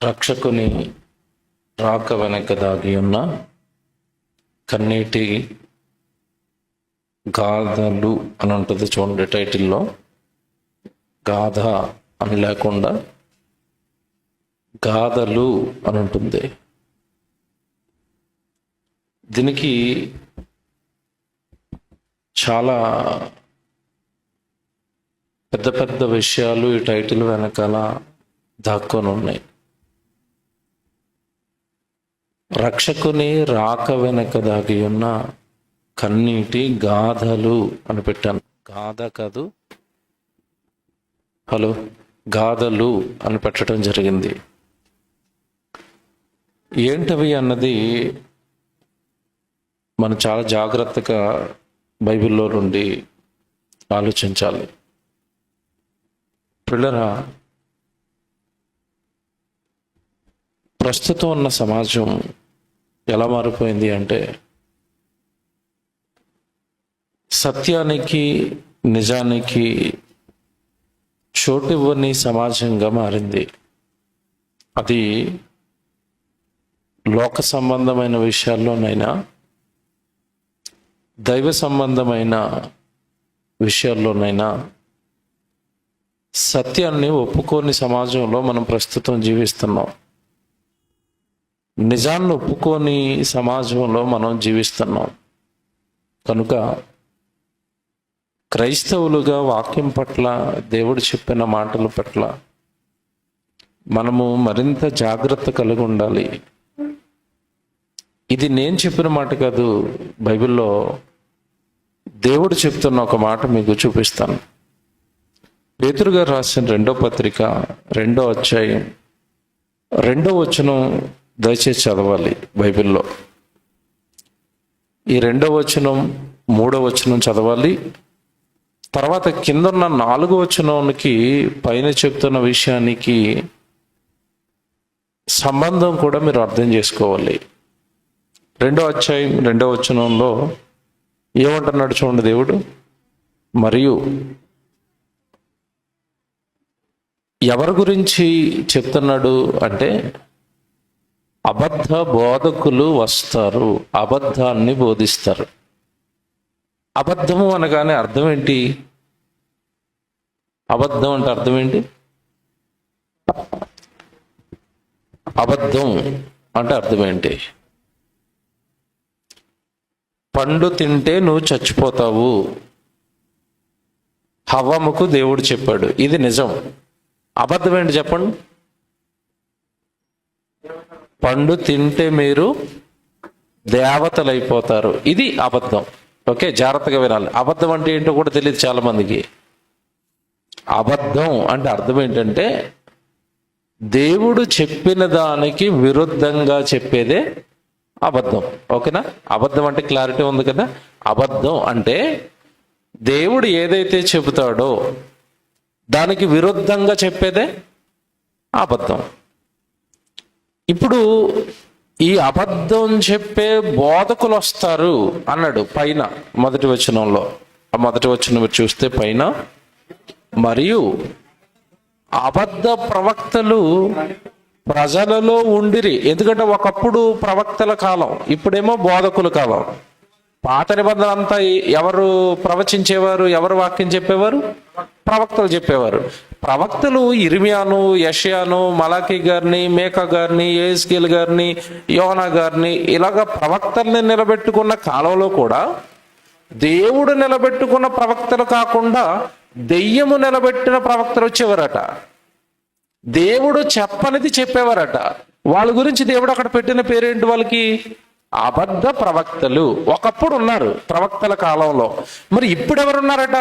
రక్షకుని రాక వెనక దాగి ఉన్న కన్నీటి గాథలు అని ఉంటుంది చూడండి. టైటిల్లో గాథ అని లేకుండా గాథలు అని ఉంటుంది. దీనికి చాలా పెద్ద పెద్ద విషయాలు ఈ టైటిల్ వెనకాల దాక్కొని ఉన్నాయి. రక్షకుని రాక వెనక దాగి ఉన్న కన్నీటి గాథలు అని పెట్టాను. గాథ కాదు, హలో, గాథలు అని పెట్టడం జరిగింది. ఏంటవి అన్నది మనం చాలా జాగ్రత్తగా బైబిల్లో నుండి ఆలోచించాలి. పిల్లరా, ప్రస్తుతం ఉన్న సమాజం ఎలా మారిపోయింది అంటే సత్యానికి నిజానికి చోటివ్వని సమాజంగా మారింది. అది లోక సంబంధమైన విషయాల్లోనైనా దైవ సంబంధమైన విషయాల్లోనైనా సత్యాన్ని ఒప్పుకోని సమాజంలో మనం ప్రస్తుతం జీవిస్తున్నాం. నిజాన్ని ఒప్పుకోని సమాజంలో మనం జీవిస్తున్నాం. కనుక క్రైస్తవులుగా వాక్యం పట్ల, దేవుడు చెప్పిన మాటల పట్ల మనము మరింత జాగ్రత్త కలిగి ఉండాలి. ఇది నేను చెప్పిన మాట కాదు, బైబిల్లో దేవుడు చెప్తున్న ఒక మాట మీకు చూపిస్తాను. పేతురు గారు రాసిన 2వ పత్రిక 2వ అధ్యాయం 2వ వచనం దయచేసి చదవాలి. బైబిల్లో ఈ 2వ వచనం 3వ వచనం చదవాలి. తర్వాత కిందన్న 4వ వచనానికి పైన చెప్తున్న విషయానికి సంబంధం కూడా మీరు అర్థం చేసుకోవాలి. 2వ అధ్యాయం 2వ వచనంలో ఏమంటున్నాడు చూడండి దేవుడు. మరియు ఎవరి గురించి చెప్తున్నాడు అంటే అబద్ధ బోధకులు వస్తారు, అబద్ధాన్ని బోధిస్తారు. అబద్ధము అనగానే అర్థం ఏంటి? అబద్ధం అంటే అర్థం ఏంటి? అబద్ధం అంటే అర్థం ఏంటి? పండు తింటే నువ్వు చచ్చిపోతావు, హవ్వముకు దేవుడు చెప్పాడు. ఇది నిజం. అబద్ధం ఏంటి చెప్పండి? పండు తింటే మీరు దేవతలు అయిపోతారు. ఇది అబద్ధం. ఓకే, జాగ్రత్తగా వినాలి. అబద్ధం అంటే ఏంటో కూడా తెలియదు చాలా మందికి. అబద్ధం అంటే అర్థం ఏంటంటే దేవుడు చెప్పిన దానికి విరుద్ధంగా చెప్పేదే అబద్ధం. ఓకేనా? అబద్ధం అంటే క్లారిటీ ఉంది కదా. అబద్ధం అంటే దేవుడు ఏదైతే చెబుతాడో దానికి విరుద్ధంగా చెప్పేదే అబద్ధం. ఇప్పుడు ఈ అబద్ధం చెప్పే బోధకులు వస్తారు అన్నాడు పైన మొదటి వచనంలో. ఆ మొదటి వచనం మీరు చూస్తే పైన, మరియు అబద్ధ ప్రవక్తలు ప్రజలలో ఉండిరి. ఎందుకంటే ఒకప్పుడు ప్రవక్తల కాలం, ఇప్పుడేమో బోధకుల కాలం. పాత నిబంధన అంతా ఎవరు ప్రవచించేవారు, ఎవరు వాక్యం చెప్పేవారు? ప్రవక్తలు చెప్పేవారు. ప్రవక్తలు ఇర్మియాను, యెషయాను, మలాకి గారిని, మేకా గారిని, యెహెజ్కేలు గారిని, యోనా గారిని ఇలాగ ప్రవక్తల్ని నిలబెట్టుకున్న కాలంలో కూడా దేవుడు నిలబెట్టుకున్న ప్రవక్తలు కాకుండా దెయ్యము నిలబెట్టిన ప్రవక్తలు వచ్చేవారట. దేవుడు చెప్పనిది చెప్పేవారట. వాళ్ళ గురించి దేవుడు అక్కడ పెట్టిన పేరేంటి? వాళ్ళకి అబద్ధ ప్రవక్తలు. ఒకప్పుడు ఉన్నారు ప్రవక్తల కాలంలో. మరి ఇప్పుడు ఎవరున్నారట?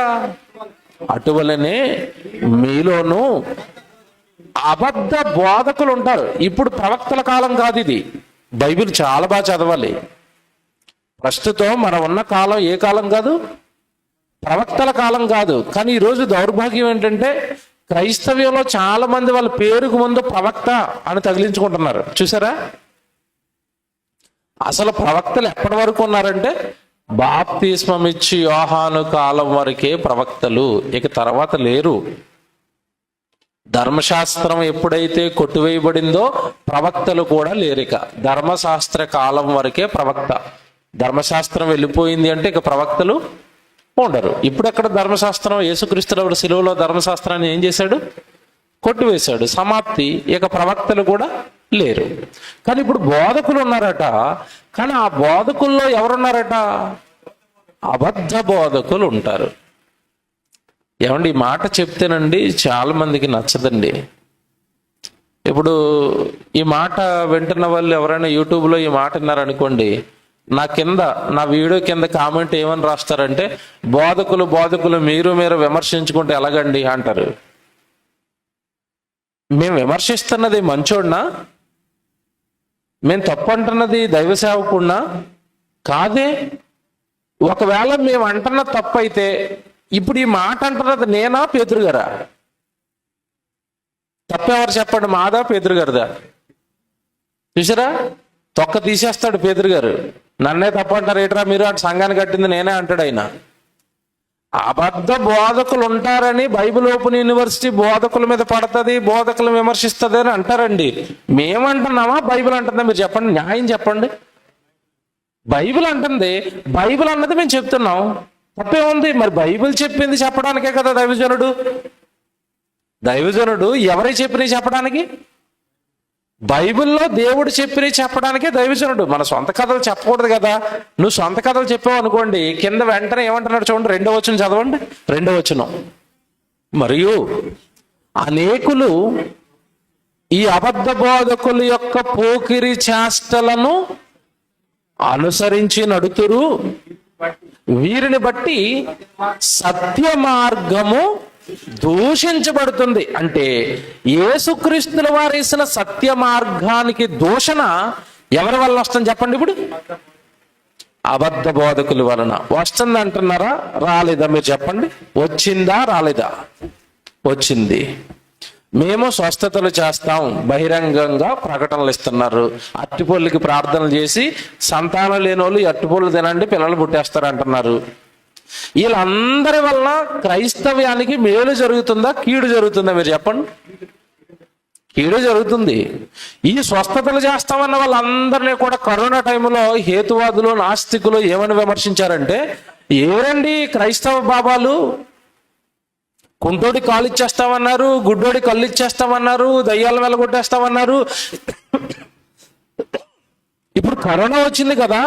అటువలనే మీలోనూ అబద్ధ బోధకులు ఉంటారు. ఇప్పుడు ప్రవక్తల కాలం కాదు ఇది. బైబిల్ చాలా బాగా చదవాలి. ప్రస్తుతం మనం ఉన్న కాలం ఏ కాలం కాదు? ప్రవక్తల కాలం కాదు. కానీ ఈరోజు దౌర్భాగ్యం ఏంటంటే క్రైస్తవ్యంలో చాలా మంది వాళ్ళ పేరుకు ముందు ప్రవక్త అని తగిలించుకుంటున్నారు. చూసారా? అసలు ప్రవక్తలు ఎప్పటి వరకు ఉన్నారంటే బాప్తిస్మం ఇచ్చి యోహాను కాలం వరకే ప్రవక్తలు, ఇక తర్వాత లేరు. ధర్మశాస్త్రం ఎప్పుడైతే కొట్టివేయబడిందో ప్రవక్తలు కూడా లేరిక. ధర్మశాస్త్ర కాలం వరకే ప్రవక్త. ధర్మశాస్త్రం వెళ్ళిపోయింది అంటే ఇక ప్రవక్తలు ఉండరు. ఇప్పుడు అక్కడ ధర్మశాస్త్రం, యేసుక్రీస్తు శిలువలో ధర్మశాస్త్రాన్ని ఏం చేశాడు? కొట్టివేశాడు, సమాప్తి. ఇక ప్రవక్తలు కూడా లేరు. కానీ ఇప్పుడు బోధకులు ఉన్నారట. కానీ ఆ బోధకుల్లో ఎవరున్నారట? అబద్ధ బోధకులు ఉంటారు. ఏమండి, ఈ మాట చెప్తేనండి చాలా మందికి నచ్చదండి. ఇప్పుడు ఈ మాట వింటున్న వాళ్ళు ఎవరైనా యూట్యూబ్లో ఈ మాట విన్నారనుకోండి, నా వీడియో కింద కామెంట్ ఏమని రాస్తారంటే, బోధకులు మీరు విమర్శించుకుంటే ఎలాగండి అంటారు. మేము విమర్శిస్తున్నది మంచోడినా? మేము తప్పు అంటున్నది దైవ సేవకుడినా? కాదే. ఒకవేళ మేము అంటున్న తప్పు అయితే ఇప్పుడు ఈ మాట అంటున్నది నేనా, పేతురు గారా? తప్పెవరు చెప్పండి, మాదా పేతురు గారిదా? చూసారా, తొక్క తీసేస్తాడు పేతురు గారు. నన్నే తప్పంటారు ఏట్రా మీరు, అటు సంఘాన్ని కట్టింది నేనే అంటాడు ఆయన. అబద్ధ బోధకులు ఉంటారని బైబిల్ ఓపెన్ యూనివర్సిటీ బోధకుల మీద పడుతుంది, బోధకులు విమర్శిస్తుంది అని అంటారండి. మేమంటున్నామా, బైబిల్ అంటుందా? మీరు చెప్పండి, న్యాయం చెప్పండి. బైబిల్ అంటుంది, బైబిల్ అన్నది మేము చెప్తున్నాం, తప్పే ఉంది. మరి బైబిల్ చెప్పింది చెప్పడానికే కదా దైవజనుడు. దైవజనుడు ఎవరై చెప్పినవి చెప్పడానికి? బైబిల్లో దేవుడు చెప్పినవి చెప్పడానికే దైవజనుడు. మన సొంత కథలు చెప్పకూడదు కదా. నువ్వు సొంత కథలు చెప్పావు అనుకోండి, కింద వెంటనే ఏమంటున్నాడు చూడండి, 2వ వచనం చదవండి. 2వ వచనం, మరియు అనేకులు ఈ అబద్ధ బోధకుల యొక్క పోకిరి చేష్టలను అనుసరించి నడుతురు, వీరిని బట్టి సత్య మార్గము దూషించబడుతుంది. అంటే యేసుక్రీస్తుల వారు వేసిన సత్య మార్గానికి దూషణ ఎవరి వల్ల వస్తుంది చెప్పండి? ఇప్పుడు అబద్ధ బోధకుల వలన వస్తుంది అంటున్నారా? రాలేదా? మీరు చెప్పండి, వచ్చిందా రాలేదా? వచ్చింది. మేము స్వస్థతలు చేస్తాం, బహిరంగంగా ప్రకటనలు ఇస్తున్నారు. అట్టిపొల్లికి ప్రార్థనలు చేసి సంతానం లేని వాళ్ళు అట్టిపొల్లు తినండి పిల్లలు పుట్టేస్తారు అంటున్నారు. వీళ్ళందరి వలన క్రైస్తవ్యానికి మేలు జరుగుతుందా, కీడు జరుగుతుందా? మీరు చెప్పండి. కీడు జరుగుతుంది. ఈ స్వస్థతలు చేస్తామన్న వాళ్ళందరినీ కూడా కరోనా టైంలో హేతువాదులు, నాస్తికులు ఏమని విమర్శించారంటే, ఏరండి క్రైస్తవ బాబాలు, కుంటోడి కాలు ఇచ్చేస్తామన్నారు, గుడ్డోడి కళ్ళు ఇచ్చేస్తామన్నారు, దయ్యాల వెళ్ళగొట్టేస్తామన్నారు. ఇప్పుడు కరోనా వచ్చింది కదా,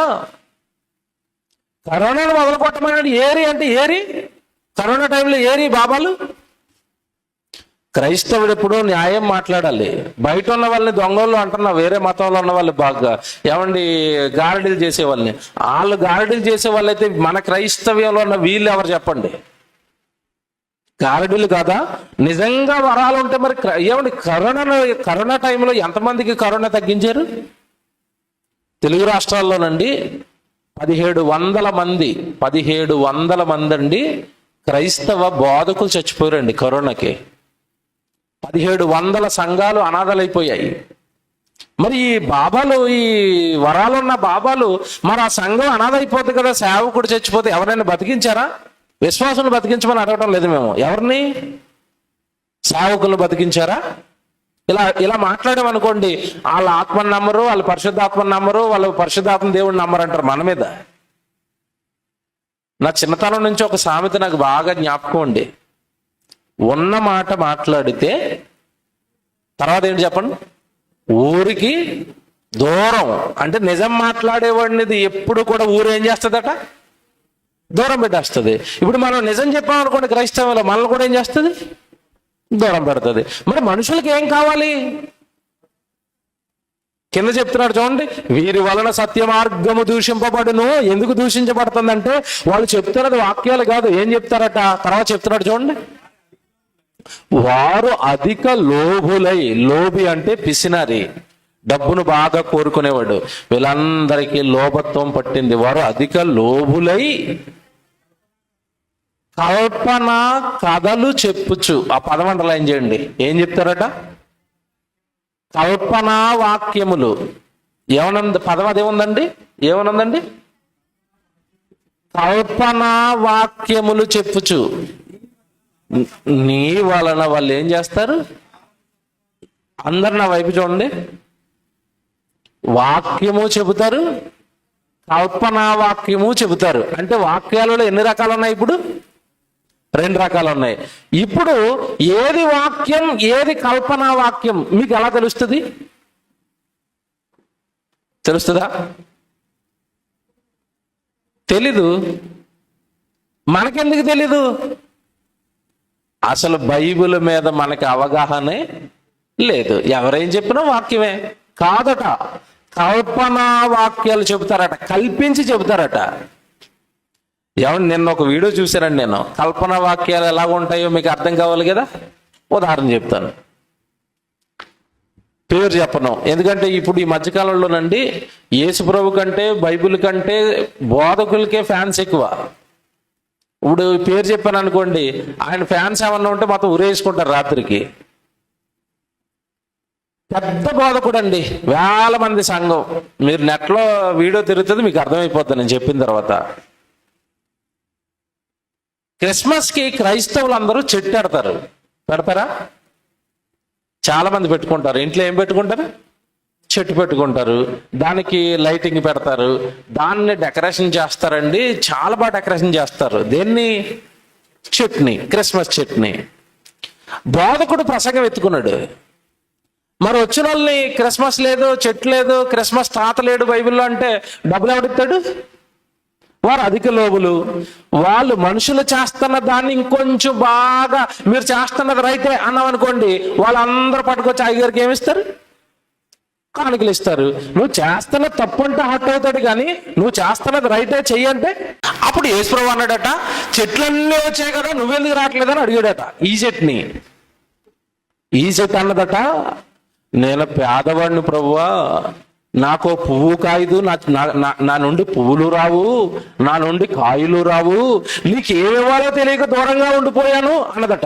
కరోనాను మొదలు కొట్టమన్నాడు. ఏరి అంటే ఏరి, కరోనా టైంలో ఏరి బాబాలు. క్రైస్తవుడు ఎప్పుడు న్యాయం మాట్లాడాలి. బయట ఉన్న వాళ్ళని దొంగలు అంటున్నా, వేరే మతంలో ఉన్న వాళ్ళు బాగా ఏమండి గారడీలు చేసే వాళ్ళని. వాళ్ళు గారడీలు చేసే వాళ్ళు అయితే మన క్రైస్తవ్యంలో ఉన్న వీళ్ళు ఎవరు చెప్పండి? గారడీలు కాదా? నిజంగా వరాలు ఉంటే మరి ఏమండి కరోనా టైంలో ఎంతమందికి కరోనా తగ్గించారు? తెలుగు రాష్ట్రాల్లోనండి 1700 మంది అండి క్రైస్తవ బోధకులు చచ్చిపోయారండి కరోనాకి. 1700 సంఘాలు అనాథలైపోయాయి. మరి ఈ బాబాలు, ఈ వరాలున్న బాబాలు, మరి ఆ సంఘం అనాథ అయిపోతుంది కదా. సేవకుడు చచ్చిపోతే ఎవరైనా బతికించారా? విశ్వాసులు బతికించమని అడగటం లేదు మేము. ఎవరిని? సేవకులు బతికించారా? ఇలా మాట్లాడామనుకోండి, వాళ్ళ ఆత్మని నమ్మరు, వాళ్ళు పరిశుద్ధాత్మని నమ్మరు, వాళ్ళు పరిశుద్ధాత్మ దేవుడిని నమ్మరు అంటారు మన మీద. నా చిన్నతనం నుంచి ఒక సామెత నాకు బాగా జ్ఞాపకం అండి. ఉన్న మాట మాట్లాడితే తర్వాత ఏంటి చెప్పండి? ఊరికి దూరం. అంటే నిజం మాట్లాడేవాడిని ఎప్పుడు కూడా ఊరు ఏం చేస్తుందట? దూరం పెట్టేస్తుంది. ఇప్పుడు మనం నిజం చెప్పామనుకోండి క్రైస్తవంలో, మనల్ని కూడా ఏం చేస్తుంది? దూరం పెడుతుంది. మరి మనుషులకి ఏం కావాలి? కింద చెప్తున్నాడు చూడండి, వీరి వలన సత్య మార్గము దూషింపబడును. ఎందుకు దూషించబడుతుందంటే వాళ్ళు చెప్తున్నది వాక్యాలు కాదు. ఏం చెప్తారట? తర్వాత చెప్తున్నాడు చూడండి, వారు అధిక లోభులై. లోభి అంటే పిసినారి, డబ్బును బాగా కోరుకునేవాడు. వీళ్ళందరికీ లోభత్వం పట్టింది. వారు అధిక లోభులై కల్పన కథలు చెప్పుచు. ఆ పదం అండర్లైన్ చేయండి. ఏం చెప్తారట? కల్పనా వాక్యములు. ఏమనంది పదం? అదేముందండి? ఏమనుందండి? కల్పనా వాక్యములు చెప్పుచు. నీ వలన వాళ్ళు ఏం చేస్తారు? అందరు నా వైపు చూడండి. వాక్యము చెబుతారు, కల్పనా వాక్యము చెబుతారు. అంటే వాక్యాలలో ఎన్ని రకాలు ఉన్నాయి? ఇప్పుడు 2 రకాలు ఉన్నాయి. ఇప్పుడు ఏది వాక్యం, ఏది కల్పనా వాక్యం మీకు ఎలా తెలుస్తుందా? తెలీదు. మనకెందుకు తెలీదు? అసలు బైబిల్ మీద మనకి అవగాహనే లేదు. ఎవరేం చెప్పినా వాక్యమే కాదట, కల్పనా వాక్యాలు చెబుతారట, కల్పించి చెబుతారట. ఏమన్నా నిన్న ఒక వీడియో చూశానండి నేను. కల్పనా వాక్యాలు ఎలాగ ఉంటాయో మీకు అర్థం కావాలి కదా. ఉదాహరణ చెప్తాను, పేరు చెప్పను, ఎందుకంటే ఇప్పుడు ఈ మధ్యకాలంలోనండి యేసుప్రభు కంటే బైబిల్ కంటే బోధకులకే ఫ్యాన్స్ ఎక్కువ. ఇప్పుడు పేరు చెప్పాను అనుకోండి, ఆయన ఫ్యాన్స్ ఏమన్నా ఉంటే మొత్తం ఉరేసుకుంటారు రాత్రికి. పెద్ద బోధకుడు అండి, 1000 మంది సంఘం. మీరు నెట్లో వీడియో తిరుగుతుంది, మీకు అర్థమైపోతుంది నేను చెప్పిన తర్వాత. క్రిస్మస్కి క్రైస్తవులు అందరూ చెట్టు పెడతారా? చాలా మంది పెట్టుకుంటారు. ఇంట్లో ఏం పెట్టుకుంటారు? చెట్టు పెట్టుకుంటారు, దానికి లైటింగ్ పెడతారు, దాన్ని డెకరేషన్ చేస్తారండి. చాలా బాగా డెకరేషన్ చేస్తారు. దేన్ని? చెట్టుని, క్రిస్మస్ చెట్టుని. బోధకుడు ప్రసంగం ఎత్తుకున్నాడు. మరి వచ్చిన వాళ్ళని క్రిస్మస్ లేదు, చెట్టు లేదు, క్రిస్మస్ తాత లేడు బైబిల్లో అంటే డబ్బులు ఎవడిస్తాడు? వారు అధిక లోబులు. వాళ్ళు మనుషులు చేస్తున్న దాన్ని ఇంకొంచెం బాగా, మీరు చేస్తున్నది రైతే అన్నాం అనుకోండి, వాళ్ళందరూ పట్టుకొచ్చి అయ్యగారికి ఏమిస్తారు? కానుకలు ఇస్తారు. నువ్వు చేస్తున్న తప్పు అంటే హట్ అవుతాడు, కానీ నువ్వు చేస్తున్నది రైటే చెయ్యంటే అప్పుడు యేసుప్రభు అన్నాడట, చెట్లన్నీ వచ్చాయి కదా, నువ్వెందుకు రావట్లేదని అడిగాడట ఈ చెట్టు అన్నదట, నేను పేదవాడిని ప్రభువా, నాకు పువ్వు కాయదు, నా నుండి పువ్వులు రావు, నా నుండి కాయలు రావు, నీకు ఏమివ్వాలో తెలియక దూరంగా ఉండిపోయాను అన్నదట.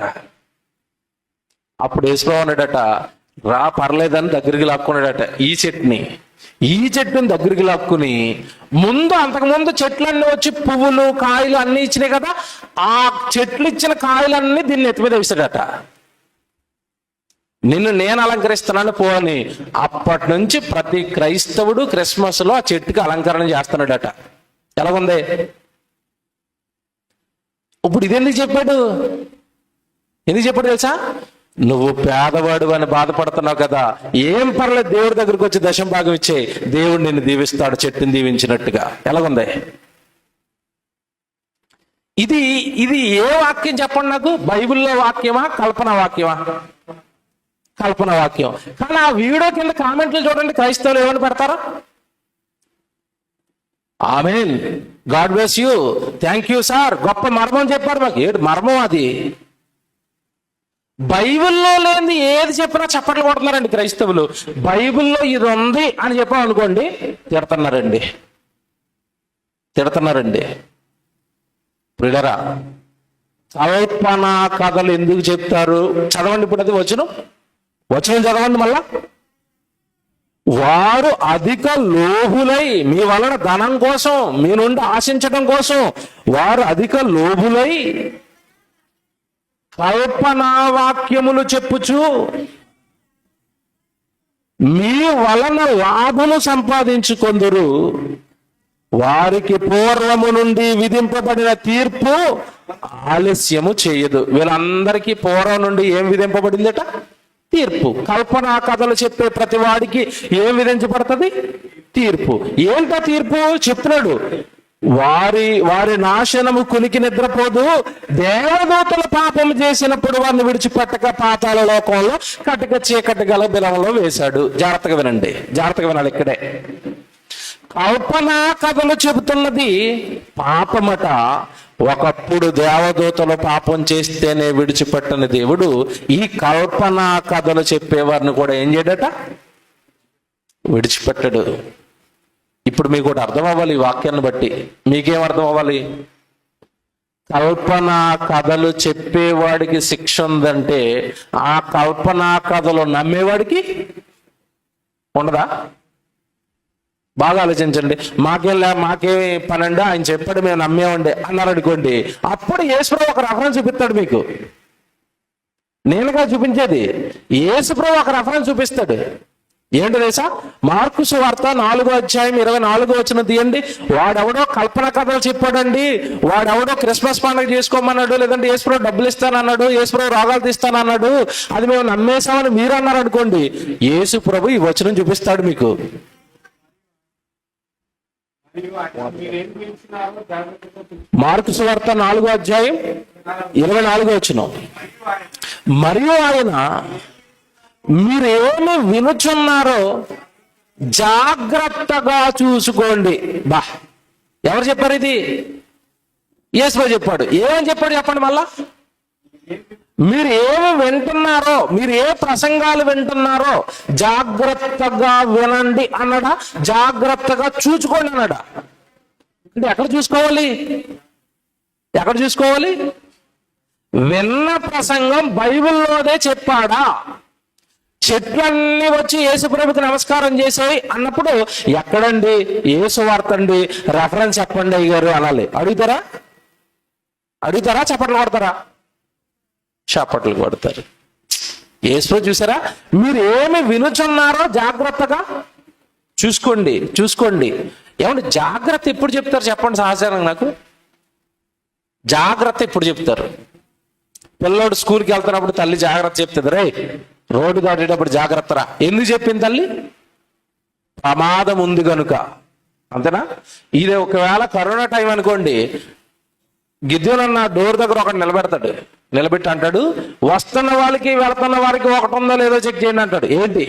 అప్పుడు యేసుప్రభు అన్నాడట, రా పర్లేదని దగ్గరికి లాక్కున్నాడట ఈ చెట్టుని దగ్గరికి లాక్కుని, అంతకుముందు చెట్లన్నీ వచ్చి పువ్వులు కాయలు అన్ని ఇచ్చినాయి కదా, ఆ చెట్లు ఇచ్చిన కాయలన్నీ దీన్ని ఎత్తి మీద వేసాడట. నిన్ను నేను అలంకరిస్తున్నాను పో అని. అప్పటి నుంచి ప్రతి క్రైస్తవుడు క్రిస్మస్ లో ఆ చెట్టుకి అలంకరణ చేస్తున్నాడట. ఎలాగుంది? ఇప్పుడు ఇదెందుకు చెప్పాడు తెలుసా? నువ్వు పేదవాడు అని బాధపడుతున్నావు కదా, ఏం పర్లేదు, దేవుడి దగ్గరికి వచ్చి దశం భాగం ఇచ్చే, దేవుడు నిన్ను దీవిస్తాడు చెట్టుని దీవించినట్టుగా. ఎలాగుంది? ఇది ఏ వాక్యం చెప్పండి నాకు? బైబిల్లో వాక్యమా, కల్పన వాక్యమా? కల్పన వాక్యం. కానీ ఆ వీడియో కింద కామెంట్లు చూడండి, క్రైస్తవులు ఏమని పెడతారా? Amen, God bless you, thank you sir, గొప్ప మర్మం చెప్పారు మాకు. ఏడు మర్మం అది? బైబిల్లో లేని ఏది చెప్పినా చప్పట్లు కొడుతున్నారండి క్రైస్తవులు. బైబిల్లో ఇది ఉంది అని చెప్పాం అనుకోండి, తిడతున్నారండి. ప్రియులారా, కల్పన కథలు ఎందుకు చెప్తారు? చదవండి ఇప్పుడు అది వచనం చదవండి మళ్ళా. వారు అధిక లోభులై, మీ వలన ధనం కోసం, మీ నుండి ఆశించడం కోసం వారు అధిక లోభులై కల్పనా వాక్యములు చెప్పుచు మీ వలన లాభము సంపాదించుకొందురు. వారికి పూర్వము నుండి విధింపబడిన తీర్పు ఆలస్యము చేయదు. వీళ్ళందరికీ పూర్వం నుండి ఏం విధింపబడిందట? తీర్పు. కల్పనా కథలు చెప్పే ప్రతి వాడికి ఏం విధించబడుతుంది? తీర్పు. ఏంటో తీర్పు చెప్తున్నాడు. వారి నాశనము కునికి నిద్రపోదు, దేవదూతల పాపం చేసినప్పుడు వారిని విడిచిపెట్టక పాతాళ లోకంలో కటిక చీకటి గల బిలంలో వేశాడు. జాగ్రత్తగా వినాలి. ఇక్కడే కల్పనా కథలు చెబుతున్నది పాపమట. ఒకప్పుడు దేవదూతలు పాపం చేస్తేనే విడిచిపెట్టని దేవుడు ఈ కల్పనా కథలు చెప్పేవారిని కూడా ఏం చేయడట? విడిచిపెట్టడు. ఇప్పుడు మీకు ఒకటి అర్థం అవ్వాలి, ఈ వాక్యాన్ని బట్టి మీకేం అర్థం అవ్వాలి? కల్పనా కథలు చెప్పేవాడికి శిక్ష ఉందంటే ఆ కల్పనా కథలు నమ్మేవాడికి ఉండదా? బాగా ఆలోచించండి. మాకే పనండి, ఆయన చెప్పాడు మేము నమ్మేమండి అన్నారు అనుకోండి, అప్పుడు యేసుప్రభు ఒక రెఫరెన్స్ చూపిస్తాడు మీకు. నేనుగా చూపించేది. యేసుప్రభు ఒక రెఫరెన్స్ చూపిస్తాడు. ఏంటి తెలుసా? మార్కు సువార్త 4:24 తీయండి. వాడెవడో కల్పన కథలు చెప్పాడండి, వాడెవడో క్రిస్మస్ పండుగ చేసుకోమన్నాడు, లేదంటే యేసుప్రభు డబ్బులు ఇస్తానన్నాడు, యేసుప్రభు రోగాలు తీస్తానన్నాడు, అది మేము నమ్మేశామని మీరు అన్నారు అనుకోండి, యేసుప్రభు ఈ వచనం చూపిస్తాడు మీకు. మార్కు సువార్త 4:24 మరియు ఆయన మీరు ఏమి వినుచున్నారో జాగ్రత్తగా చూసుకోండి. బా, ఎవరు చెప్పారు ఇది? యేసుప్రభు చెప్పాడు. ఏమని చెప్పాడు చెప్పండి మళ్ళా? మీరు ఏమి వింటున్నారో, మీరు ఏ ప్రసంగాలు వింటున్నారో జాగ్రత్తగా వినండి అన్నాడా? జాగ్రత్తగా చూసుకోండి అన్నాడా? అంటే ఎక్కడ చూసుకోవాలి? ఎక్కడ చూసుకోవాలి? విన్న ప్రసంగం బైబిల్లోనే చెప్పాడా? చెట్లన్నీ వచ్చి యేసుప్రభుకి నమస్కారం చేసాయి అన్నప్పుడు ఎక్కడండి? యేసు వార్త అండి, రెఫరెన్స్ చెప్పండి అయ్యారు అనాలి. అడుగుతారా? చప్పట్లు కొడతారా? చప్పట్లు కొడతారు. యేసుప్రభు చూసారా? మీరు ఏమి వినుచున్నారో జాగ్రత్తగా చూసుకోండి. ఏమంటే జాగ్రత్త ఎప్పుడు చెప్తారు చెప్పండి? సహజంగా నాకు జాగ్రత్త ఎప్పుడు చెప్తారు? పిల్లోడు స్కూల్కి వెళ్తున్నప్పుడు తల్లి జాగ్రత్త చెప్తుంది, రే రోడ్డు దాటేటప్పుడు జాగ్రత్త రా. ఎందుకు చెప్పింది తల్లి? ప్రమాదం ఉంది కనుక. అంతేనా? ఇదే ఒకవేళ కరోనా టైం అనుకోండి, గిద్యోనన్న డోర్ దగ్గర ఒకటి నిలబెట్టి అంటాడు, వస్తున్న వాళ్ళకి వెళుతున్న వారికి ఒకటి ఉందో లేదో చెక్ చేయండి అంటాడు. ఏంటి?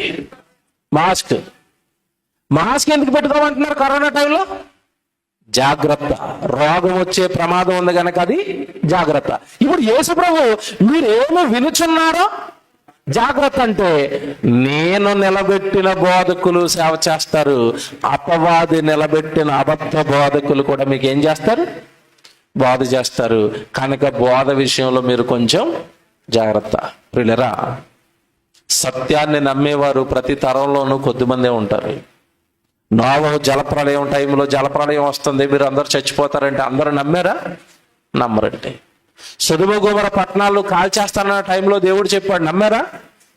మాస్క్ ఎందుకు పెట్టుకోమంటున్నారు కరోనా టైంలో? జాగ్రత్త, రోగం వచ్చే ప్రమాదం ఉంది కనుక అది జాగ్రత్త. ఇప్పుడు యేసుప్రభు మీరు ఏమి వినుచున్నారో జాగ్రత్త అంటే, నేను నిలబెట్టిన బోధకులు సేవ చేస్తారు, అపవాది నిలబెట్టిన అబద్ధ బోధకులు కూడా మీకు ఏం చేస్తారు? బోధ చేస్తారు. కనుక బోధ విషయంలో మీరు కొంచెం జాగ్రత్త. ప్రియులరా, సత్యాన్ని నమ్మేవారు ప్రతి తరంలోనూ కొద్దిమందే ఉంటారు. నోవహు జలప్రళయం టైంలో జలప్రళయం వస్తుంది, మీరు అందరూ చచ్చిపోతారంటే అందరూ నమ్మారా? నమ్మరండి. సొదొమ గొమొర్రా పట్టణాలు కాల్చేస్తానన్న టైంలో దేవుడు చెప్పాడు, నమ్మారా?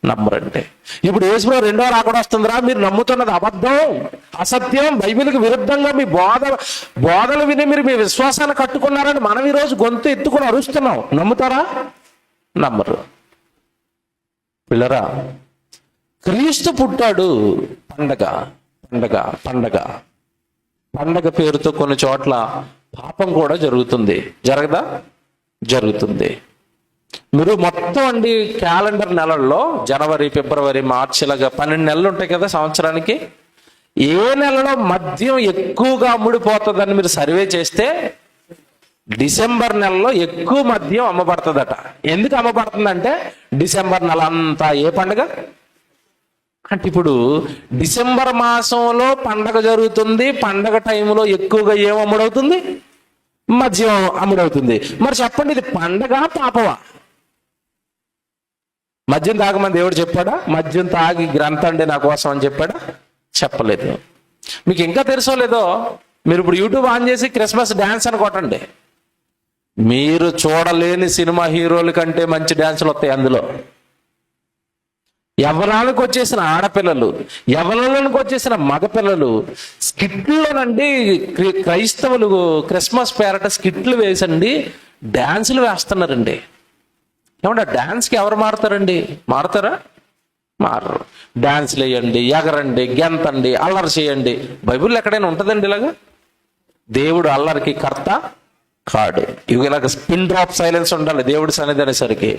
నమ్మరండి. ఇప్పుడు యేసుప్రభు రెండో రాకడ వస్తుందిరా, మీరు నమ్ముతున్నది అబద్ధం, అసత్యం, బైబిల్కి విరుద్ధంగా మీ బోధలు విని మీరు మీ విశ్వాసాన్ని కట్టుకున్నారని మనం ఈరోజు గొంతు ఎత్తుకుని అరుస్తున్నాం. నమ్ముతారా? నమ్మరు. పిల్లరా, క్రీస్తు పుట్టాడు. పండగ పేరుతో కొన్ని చోట్ల పాపం కూడా జరగదా? జరుగుతుంది. మీరు మొత్తం అండి క్యాలెండర్ నెలల్లో జనవరి, ఫిబ్రవరి, మార్చి లాగా 12 నెలలు ఉంటాయి కదా సంవత్సరానికి. ఏ నెలలో మద్యం ఎక్కువగా అమ్ముడిపోతుందని మీరు సర్వే చేస్తే డిసెంబర్ నెలలో ఎక్కువ మద్యం అమ్మబడుతుందట. ఎందుకు అమ్మబడుతుందంటే డిసెంబర్ నెల అంతా ఏ పండుగ అంటే, ఇప్పుడు డిసెంబర్ మాసంలో పండగ జరుగుతుంది, పండగ టైంలో ఎక్కువగా ఏం అమ్ముడవుతుంది? మద్యం అమ్ముడవుతుంది. మరి చెప్పండి, ఇది పండగ పాపమా? మద్యం తాగమని దేవుడు చెప్పాడా? మద్యం తాగి గ్రంథండి నా కోసం అని చెప్పాడా? చెప్పలేదు. మీకు ఇంకా తెలుసో లేదో, మీరు ఇప్పుడు యూట్యూబ్ ఆన్ చేసి క్రిస్మస్ డ్యాన్స్ అని కొట్టండి, మీరు చూడలేని సినిమా హీరోల కంటే మంచి డ్యాన్సులు వస్తాయి అందులో. యవ్వనాలకు వచ్చేసిన ఆడపిల్లలు, యవ్వనాలకు వచ్చేసిన మగపిల్లలు స్కిట్లోనండి, క్రైస్తవులు క్రిస్మస్ పేరట స్కిట్లు వేసండి డ్యాన్సులు వేస్తున్నారండి. ఏమంటే డాన్స్కి ఎవరు మారుతారండి? మారుతారా? మారరు. డాన్స్లు వేయండి, ఎగరండి, గెంతండి, అల్లరి చేయండి. బైబిల్లో ఎక్కడైనా ఉంటుందండి ఇలాగా? దేవుడు అల్లరికి కర్త కాడు. ఇలాగ స్పిన్ డ్రాప్ సైలెన్స్ ఉండాలి దేవుడి సన్నిధి అనేసరికి.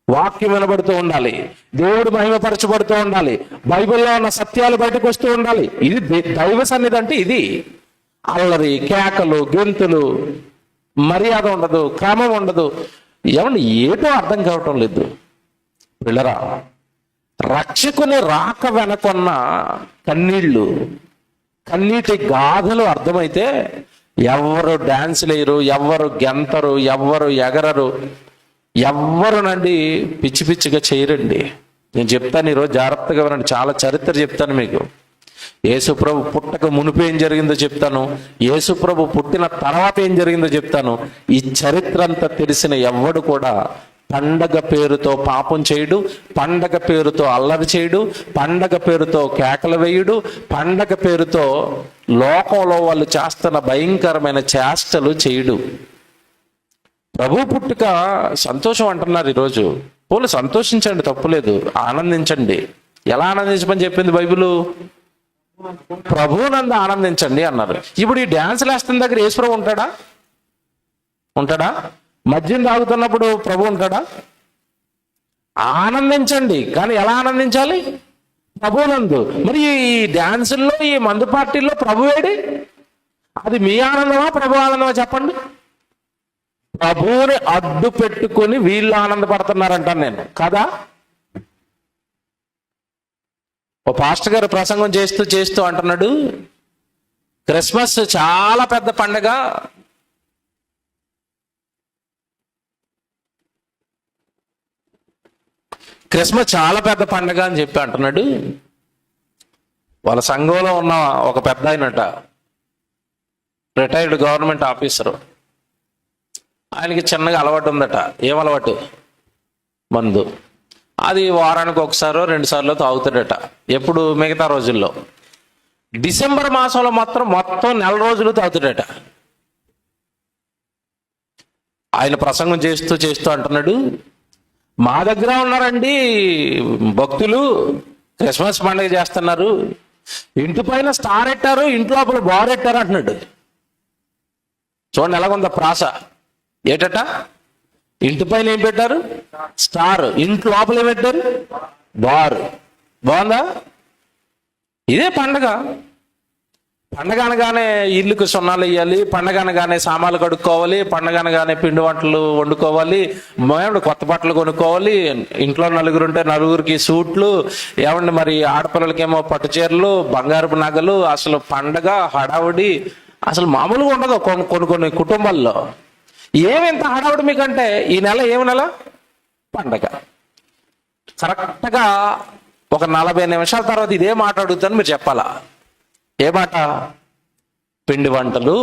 వాక్యం వినబడుతూ ఉండాలి, దేవుడు మహిమపరచబడుతూ ఉండాలి, బైబిల్లో ఉన్న సత్యాలు బయటకు వస్తూ ఉండాలి. ఇది దైవ సన్నిధి అంటే ఇది. అల్లరి, కేకలు, గెంతులు, మర్యాద ఉండదు, క్రమం ఉండదు. ఏమన్నా ఏటో అర్థం కావటం లేదు. పిల్లరా, రక్షకుని రాక వెనకొన్న కన్నీటి గాథలు అర్థమైతే ఎవరు డాన్స్ లేరు, ఎవరు గెంతరు, ఎవరు ఎగరరు, ఎవ్వరునండి పిచ్చిగా చేయరండి. నేను చెప్తాను ఈరోజు జాగ్రత్తగా వినండి, చాలా చరిత్ర చెప్తాను మీకు. యేసుప్రభు పుట్టక మునుపు ఏం జరిగిందో చెప్తాను, యేసుప్రభు పుట్టిన తర్వాత ఏం జరిగిందో చెప్తాను. ఈ చరిత్ర అంతా తెలిసిన ఎవ్వడు కూడా పండగ పేరుతో పాపం చేయడు, పండగ పేరుతో అల్లరి చేయడు, పండగ పేరుతో కేకలు వేయుడు, పండగ పేరుతో లోకంలో వాళ్ళు చేస్తున్న భయంకరమైన చేష్టలు చేయడు. ప్రభు పుట్టుక సంతోషం అంటున్నారు ఈరోజు. పోలు సంతోషించండి, తప్పులేదు, ఆనందించండి. ఎలా ఆనందించమని చెప్పింది బైబిలు? ప్రభువునందు ఆనందించండి అన్నారు. ఇప్పుడు ఈ డ్యాన్స్ వేస్తున్న దగ్గర యేసుప్రభు ఉంటాడా? మద్యం తాగుతున్నప్పుడు ప్రభు ఉంటాడా? ఆనందించండి, కానీ ఎలా ఆనందించాలి? ప్రభువునందు. మరి ఈ డ్యాన్సుల్లో, ఈ మందు పార్టీల్లో ప్రభు ఏడి? అది మీ ఆనందమా, ప్రభు ఆనందమా చెప్పండి? ప్రభువుని అడ్డు పెట్టుకొని వీళ్ళు ఆనందపడుతున్నారంటాను నేను, కదా? ఓ పాస్టర్ గారు ప్రసంగం చేస్తూ అంటున్నాడు, క్రిస్మస్ చాలా పెద్ద పండగ, క్రిస్మస్ చాలా పెద్ద పండగ అని చెప్పి అంటున్నాడు. వాళ్ళ సంఘంలో ఉన్న ఒక పెద్ద ఆయనట, రిటైర్డ్ గవర్నమెంట్ ఆఫీసరు. ఆయనకి చిన్నగా అలవాటు ఉందట. ఏం అలవాటు? మందు. అది వారానికి ఒకసారో 2 సార్లు తాగుతాడట. ఎప్పుడు? మిగతా రోజుల్లో. డిసెంబర్ మాసంలో మొత్తం 4 రోజులు తాగుతాడట. ఆయన ప్రసంగం చేస్తూ అంటున్నాడు, మా దగ్గర ఉన్నారండి భక్తులు, క్రిస్మస్ పండుగ చేస్తున్నారు, ఇంటి పైన స్టార్ ఎట్టారు, ఇంటి లోపల బార్ ఎట్టారు అంటున్నాడు. చూడండి ఎలాగుందా ప్రాస. ఏటట? ఇంటి పైన ఏం పెట్టారు? స్టార్. ఇంటి లోపల ఏం పెట్టారు? బార్. బాగుందా? ఇదే పండగ. పండగ అనగానే ఇల్లుకు సున్నాలు వేయాలి, పండగ అనగానే సామాన్లు కడుక్కోవాలి, పండగ అనగానే పిండి వంటలు వండుకోవాలి, కొత్త బట్టలు కొనుక్కోవాలి, ఇంట్లో 4 ఉంటే 4కి సూట్లు, ఏమండి మరి ఆడపిల్లలకేమో పట్టు చీరలు, బంగారపు నగలు. అసలు పండగ హడావుడి అసలు మామూలుగా ఉండదు కొన్ని కుటుంబాల్లో. ఏమింత హడావుడి మీకంటే, ఈ నెల ఏమి నెల? పండగ. కరెక్ట్గా ఒక 40 నిమిషాల తర్వాత ఇదే మాట అడుగుతాను, మీరు చెప్పాలా? ఏ మాట? పిండి వంటలు,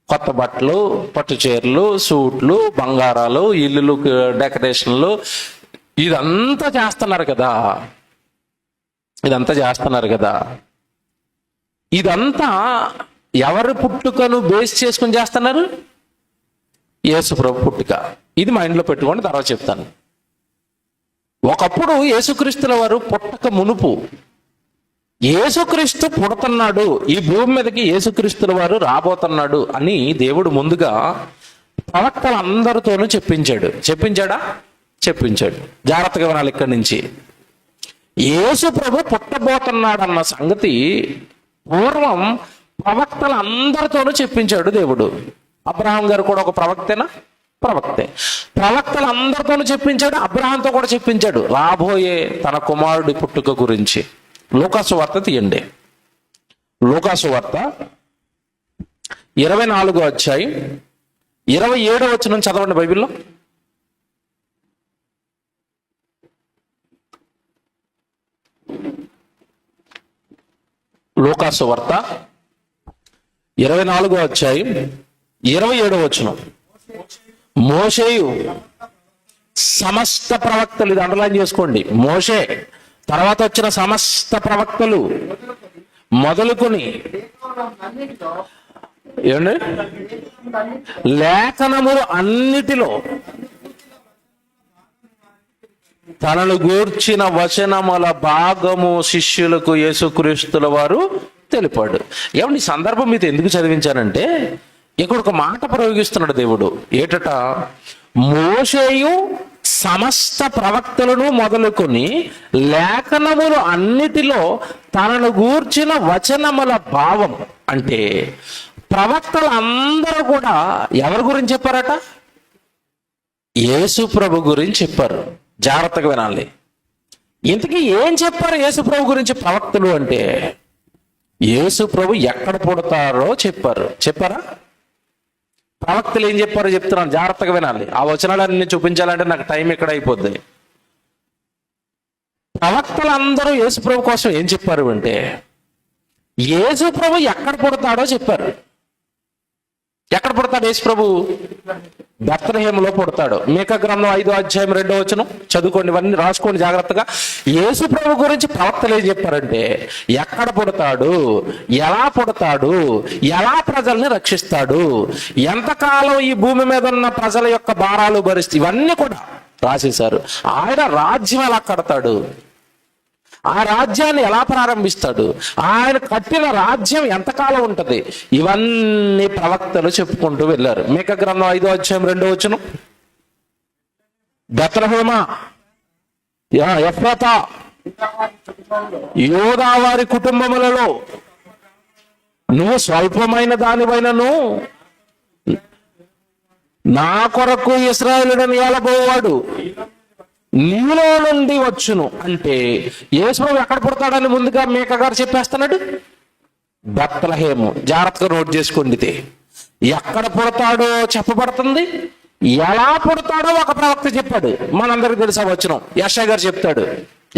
కొత్త బట్టలు, పట్టు చీరలు, సూట్లు, బంగారాలు, ఇల్లులు డెకరేషన్లు, ఇదంతా చేస్తున్నారు కదా. ఇదంతా ఎవరి పుట్టుకను బేస్ చేసుకుని చేస్తున్నారు? యేసు ప్రభు పుట్టుక. ఇది మైండ్లో పెట్టుకోండి, తర్వాత చెప్తాను. ఒకప్పుడు యేసుక్రీస్తుల వారు పుట్టక మునుపు, యేసుక్రీస్తు పుడుతున్నాడు, ఈ భూమి మీదకి యేసుక్రీస్తుల వారు రాబోతున్నాడు అని దేవుడు ముందుగా ప్రవక్తలందరితోనూ చెప్పించాడా? చెప్పించాడు. జాగ్రత్తగా వినాలి ఇక్కడి నుంచి. యేసు ప్రభు పుట్టబోతున్నాడన్న సంగతి పూర్వం ప్రవక్తలందరితోనూ చెప్పించాడు దేవుడు. అబ్రహాం గారు కూడా ఒక ప్రవక్తే. ప్రవక్తలందరితోనూ చెప్పించాడు, అబ్రహాంతో కూడా చెప్పించాడు రాబోయే తన కుమారుడి పుట్టుక గురించి. లూకాసు వార్త తీయండి. లూకాసు వార్త 24వ అధ్యాయం 27వ వచనం చదవండి బైబిల్లో. లూకాసు వార్త 24వ అధ్యాయం 27వ వచనం. మోషేయు సమస్త ప్రవక్తలు, ఇది అండర్లైన్ చేసుకోండి. మోషే తర్వాత వచ్చిన సమస్త ప్రవక్తలు మొదలుకొని ఏమండి లేఖనములు అన్నిటిలో తనను గూర్చిన వచనముల భాగము శిష్యులకు యేసుక్రీస్తుల వారు తెలిపాడు. ఏమండి ఈ సందర్భం మీద ఎందుకు చదివించానంటే, ఇక్కడ ఒక మాట ప్రయోగిస్తున్నాడు దేవుడు. ఏటట? మోషేయు సమస్త ప్రవక్తలను మొదలుకొని లేఖనములు అన్నిటిలో తనను గూర్చిన వచనముల భావం. అంటే ప్రవక్తలు అందరూ కూడా ఎవరి గురించి చెప్పారట? యేసు ప్రభు గురించి చెప్పారు. జాగ్రత్తగా వినాలి. ఇంతకీ ఏం చెప్పారు యేసు ప్రభు గురించి ప్రవక్తలు అంటే? యేసు ప్రభు ఎక్కడ పుడతారో చెప్పారా? ప్రవక్తలు ఏం చెప్పారో చెప్తున్నాను, జాగ్రత్తగా వినాలి. ఆ వచనాలన్నీ చూపించాలంటే నాకు టైం ఇక్కడ అయిపోద్ది. ప్రవక్తలందరూ యేసు ప్రభు కోసం ఏం చెప్పారు అంటే, యేసు ప్రభు ఎక్కడ పుడతాడో చెప్పారు. ఎక్కడ పుడతాడు యేసు ప్రభు? బెత్లెహేములో పుడతాడు. మీకా గ్రంథం 5:2 చదువుకోండి, ఇవన్నీ రాసుకోండి జాగ్రత్తగా. యేసు ప్రభు గురించి ప్రవక్తలు ఏం చెప్పారంటే ఎక్కడ పుడతాడు, ఎలా పుడతాడు, ఎలా ప్రజల్ని రక్షిస్తాడు, ఎంతకాలం ఈ భూమి మీద ఉన్న ప్రజల యొక్క భారాలు భరిస్తే ఇవన్నీ కూడా రాసేశారు. ఆయన రాజ్యం ఎలా కడతాడు, ఆ రాజ్యాన్ని ఎలా ప్రారంభిస్తాడు, ఆయన కట్టిన రాజ్యం ఎంతకాలం ఉంటది, ఇవన్నీ ప్రవక్తలు చెప్పుకుంటూ వెళ్ళారు. మీకా గ్రంథం 5:2 బెత్లెహేమా, ఎఫ్రాతా, యోదా వారి కుటుంబములలో నువ్వు స్వల్పమైన దానివైనను నా కొరకు ఇశ్రాయేలుడని ఏలబోవాడు నీలో నుండి వచ్చును. అంటే యేసు ఎక్కడ పుడతాడని ముందుగా మీకా గారు చెప్పేస్తున్నాడు. బెత్లెహేము, జాగ్రత్తగా నోట్ చేసుకోండి. ఎక్కడ పుడతాడో చెప్పబడుతుంది, ఎలా పుడతాడో ఒక ప్రవక్త చెప్పాడు. మనందరికి తెలుసా వచనం, యెషయా గారు చెప్తాడు.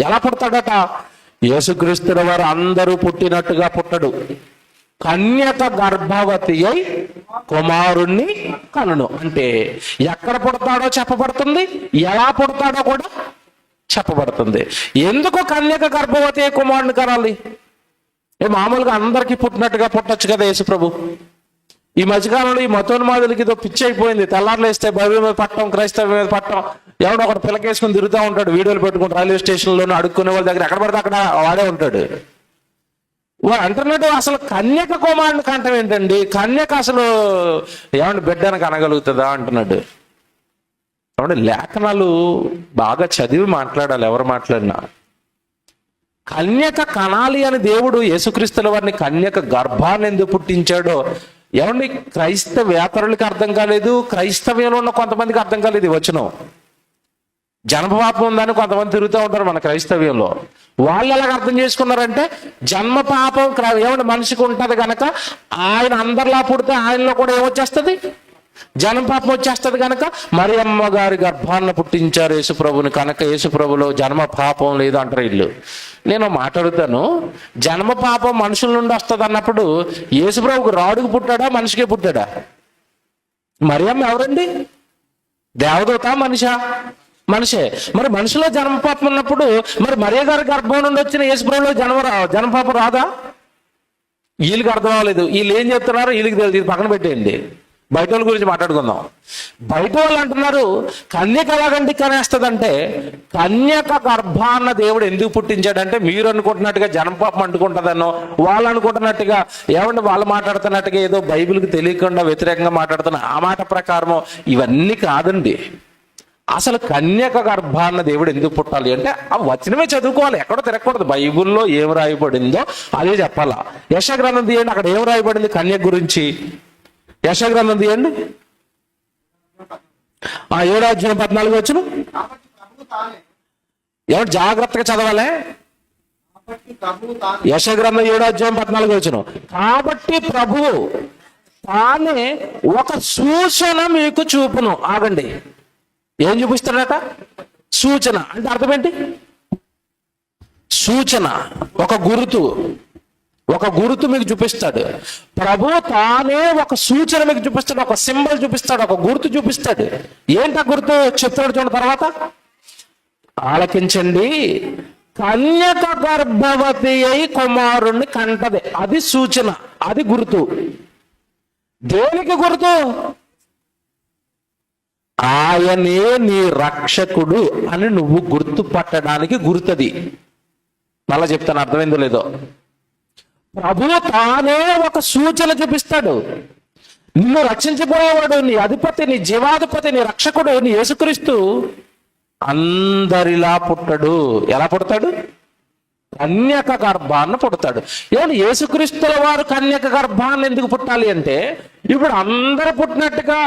ఎలా పుడతాడట, యేసుక్రీస్తుల వారు అందరూ పుట్టినట్టుగా పుట్టడు, కన్యక గర్భవతి అయి కుమారుణ్ణి కనును. అంటే ఎక్కడ పుడతాడో చెప్పబడుతుంది, ఎలా పుడతాడో కూడా చెప్పబడుతుంది. ఎందుకు కన్యక గర్భవతి అయి కుమారుని కనాలి? మామూలుగా అందరికీ పుట్టినట్టుగా పుట్టొచ్చు కదా యేసు ప్రభు. ఈ మధ్యకాలంలో ఈ మతోన్మాదులకి ఇదో పిచ్చి అయిపోయింది. తెల్లారులు వేస్తే బైబిల్ మీద పట్టడం, క్రైస్తవ మీద పట్టడం, ఎవడో ఒకటి పిల్లకేసుకుని తిరుగుతూ ఉంటాడు, వీడియోలు పెట్టుకుంటాడు, రైల్వే స్టేషన్లోనూ అడుక్కునే వాళ్ళ దగ్గర ఎక్కడ పడితే అక్కడ వాడే ఉంటాడు. వాడు అంటున్నాడు అసలు కన్యక కుమారుని కంఠం ఏంటండి, కన్యక అసలు ఏమంటే బిడ్డను కనగలుగుతుందా అంటున్నాడు. ఏమంటే లేఖనాలు బాగా చదివి మాట్లాడాలి ఎవరు మాట్లాడినా. కన్యక కనాలి అని దేవుడు యేసుక్రీస్తుల వారిని కన్యక గర్భాన్ని ఎందుకు పుట్టించాడో ఏమండి క్రైస్తవేతరులకి అర్థం కాలేదు, క్రైస్తవ్యంలో ఉన్న కొంతమందికి అర్థం కాలేదు ఈ వచనం. జన్మపాపం ఉందని కొంతమంది తిరుగుతూ ఉంటారు మన క్రైస్తవ్యంలో. వాళ్ళు ఎలాగ అర్థం చేసుకున్నారంటే జన్మ పాపం ఏమంటే మనిషికి ఉంటది కనుక ఆయన అందరిలా పుడితే ఆయనలో కూడా ఏమొచ్చేస్తుంది, జన్మ పాపం వచ్చేస్తుంది కనుక మరియమ్మ గారి గర్భాన్ని పుట్టించారు యేసుప్రభుని కనుక యేసుప్రభులో జన్మ పాపం లేదు అంటారు వీళ్ళు. నేను మాట్లాడుతాను, జన్మ పాపం మనుషుల నుండి వస్తుంది అన్నప్పుడు యేసుప్రభుకు రాడుకు పుట్టాడా మనిషికే పుట్టాడా? మరియమ్మ ఎవరండి, దేవదూత మనిషా? మనిషే. మరి మనిషిలో జన్మపాపం ఉన్నప్పుడు మరి మరియ గారి గర్భం నుండి వచ్చిన యేసుప్రభులో జన్మపాపం రాదా? వీళ్ళకి అర్థం అవ్వలేదు. వీళ్ళు ఏం చెప్తున్నారో వీళ్ళకి తెలియదు, ఇది పక్కన పెట్టేయండి. బయట వాళ్ళ గురించి మాట్లాడుకుందాం. బయట వాళ్ళు అంటున్నారు కన్యక ఎలాగండి కనేస్తుందంటే, కన్యక గర్భాన్న దేవుడు ఎందుకు పుట్టించాడంటే మీరు అనుకుంటున్నట్టుగా జన్మపాపం అంటుకుంటుందనో, వాళ్ళు అనుకుంటున్నట్టుగా ఏమంటే వాళ్ళు మాట్లాడుతున్నట్టుగా ఏదో బైబిల్కి తెలియకుండా వ్యతిరేకంగా మాట్లాడుతున్న ఆ మాట ప్రకారమో ఇవన్నీ కాదండి. అసలు కన్యక గర్భాన్న దేవుడు ఎందుకు పుట్టాలి అంటే ఆ వచనమే చదువుకోవాలి, ఎక్కడో తిరగకూడదు. బైబిల్లో ఏం రాయబడిందో అదే చెప్పాలా. యెషయా గ్రంథం తీయండి, అక్కడ ఏం రాయబడింది కన్యక గురించి. యెషయా గ్రంథం తీయండి, 7:14 ఏమంటే జాగ్రత్తగా చదవాలి. యెషయా గ్రంథం 7:14 కాబట్టి ప్రభువు తానే ఒక సూచన మీకు చూపును. ఆగండి, ఏం చూపిస్తాడట? సూచన. అంటే అర్థం ఏంటి? సూచన, ఒక గుర్తు, ఒక గుర్తు మీకు చూపిస్తాడు. ప్రభు తానే ఒక సూచన మీకు చూపిస్తాడు, ఒక సింబల్ చూపిస్తాడు, ఒక గుర్తు చూపిస్తాడు. ఏంటా గుర్తు చెప్తాడు చూడండి తర్వాత. ఆలకించండి, కన్యక గర్భవతి అయి కుమారుణ్ణి కంటది. అది సూచన, అది గుర్తు. దేనికి గుర్తు? ఆయనే నీ రక్షకుడు అని నువ్వు గుర్తుపట్టడానికి గుర్తది. మళ్ళా చెప్తాను, అర్థమైందో లేదో. ప్రభువు తానే ఒక సూచన చూపిస్తాడు. నిన్ను రక్షించబోయేవాడు, నీ అధిపతి, నీ జీవాధిపతి, నీ రక్షకుడు, నీ యేసుక్రీస్తు అందరిలా పుట్టడు. ఎలా పుడతాడు? కన్యక గర్భాన్ని పుడతాడు. ఏమన్నా యేసుక్రీస్తుల వారు కన్యక గర్భాన్ని ఎందుకు పుట్టాలి అంటే, ఇప్పుడు అందరూ పుట్టినట్టుగా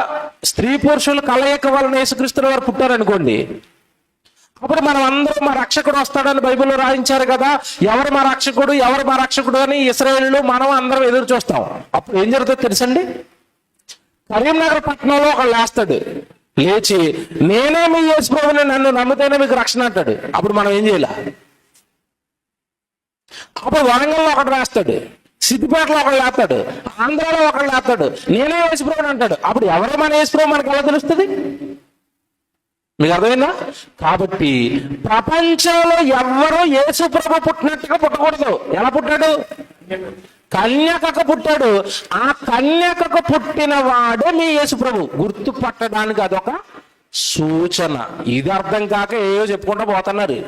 స్త్రీ పురుషుల కలయిక వలన యేసుక్రీస్తుల వారు పుట్టారనుకోండి, అప్పుడు మనం అందరూ మా రక్షకుడు వస్తాడని బైబిల్లో రాయించారు కదా, ఎవరు మా రక్షకుడు, ఎవరు మా రక్షకుడు అని ఇశ్రాయేలీయులు మనం అందరం ఎదురు చూస్తాం. అప్పుడు ఏం జరుగుతుందో తెలుసండి, కరీంనగర్ పట్టణంలో ఒకడు లేస్తాడు, లేచి నేనే మీ యేసుప్రభుని, నన్ను నమ్మితేనే మీకు రక్షణ అంటాడు. అప్పుడు మనం ఏం చేయాలి? అప్పుడు వరంగల్లో ఒకటి రాస్తాడు, సిద్దిపేటలో ఒకళ్ళు లేస్తాడు, ఆంధ్రాలో ఒకళ్ళు లేస్తాడు, నేనే యేసుప్రభుని అంటాడు. అప్పుడు ఎవరు మన యేసుప్రభు మనకు ఎలా తెలుస్తుంది? మీకు అర్థమైందా? కాబట్టి ప్రపంచంలో ఎవ్వరూ యేసుప్రభు పుట్టినట్టుగా పుట్టకూడదు. ఎలా పుట్టాడు? కన్యకకు పుట్టాడు. ఆ కన్యకకు పుట్టిన వాడే మీ యేసుప్రభు. గుర్తుపట్టడానికి అదొక సూచన. ఇది అర్థం కాక ఏవో చెప్పుకుంటూ పోతున్నారు.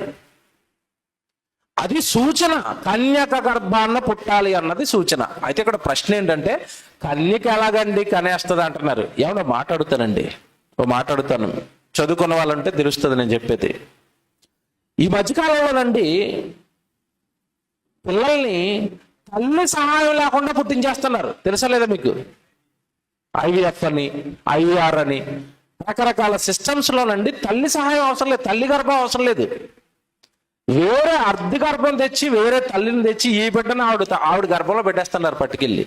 అది సూచన. కన్యక గర్భాన్న పుట్టాలి అన్నది సూచన. అయితే ఇక్కడ ప్రశ్న ఏంటంటే, కన్యక ఎలాగండి కనేస్తుంది అంటున్నారు. ఏమన్నా మాట్లాడుతానండి, మాట్లాడుతాను, చదువుకున్న వాళ్ళంటే తెలుస్తుంది నేను చెప్పేది. ఈ మధ్యకాలంలోనండి పిల్లల్ని తల్లి సహాయం లేకుండా పుట్టించేస్తున్నారు. తెలుసా లేదా మీకు? IVF అని, IVR అని రకరకాల సిస్టమ్స్లోనండి తల్లి సహాయం అవసరం లేదు, తల్లి గర్భం అవసరం లేదు. వేరే అర్ధ గర్భం తెచ్చి, వేరే తల్లిని తెచ్చి ఈ బిడ్డను ఆవిడ గర్భంలో పెట్టేస్తున్నారు పట్టుకెళ్ళి.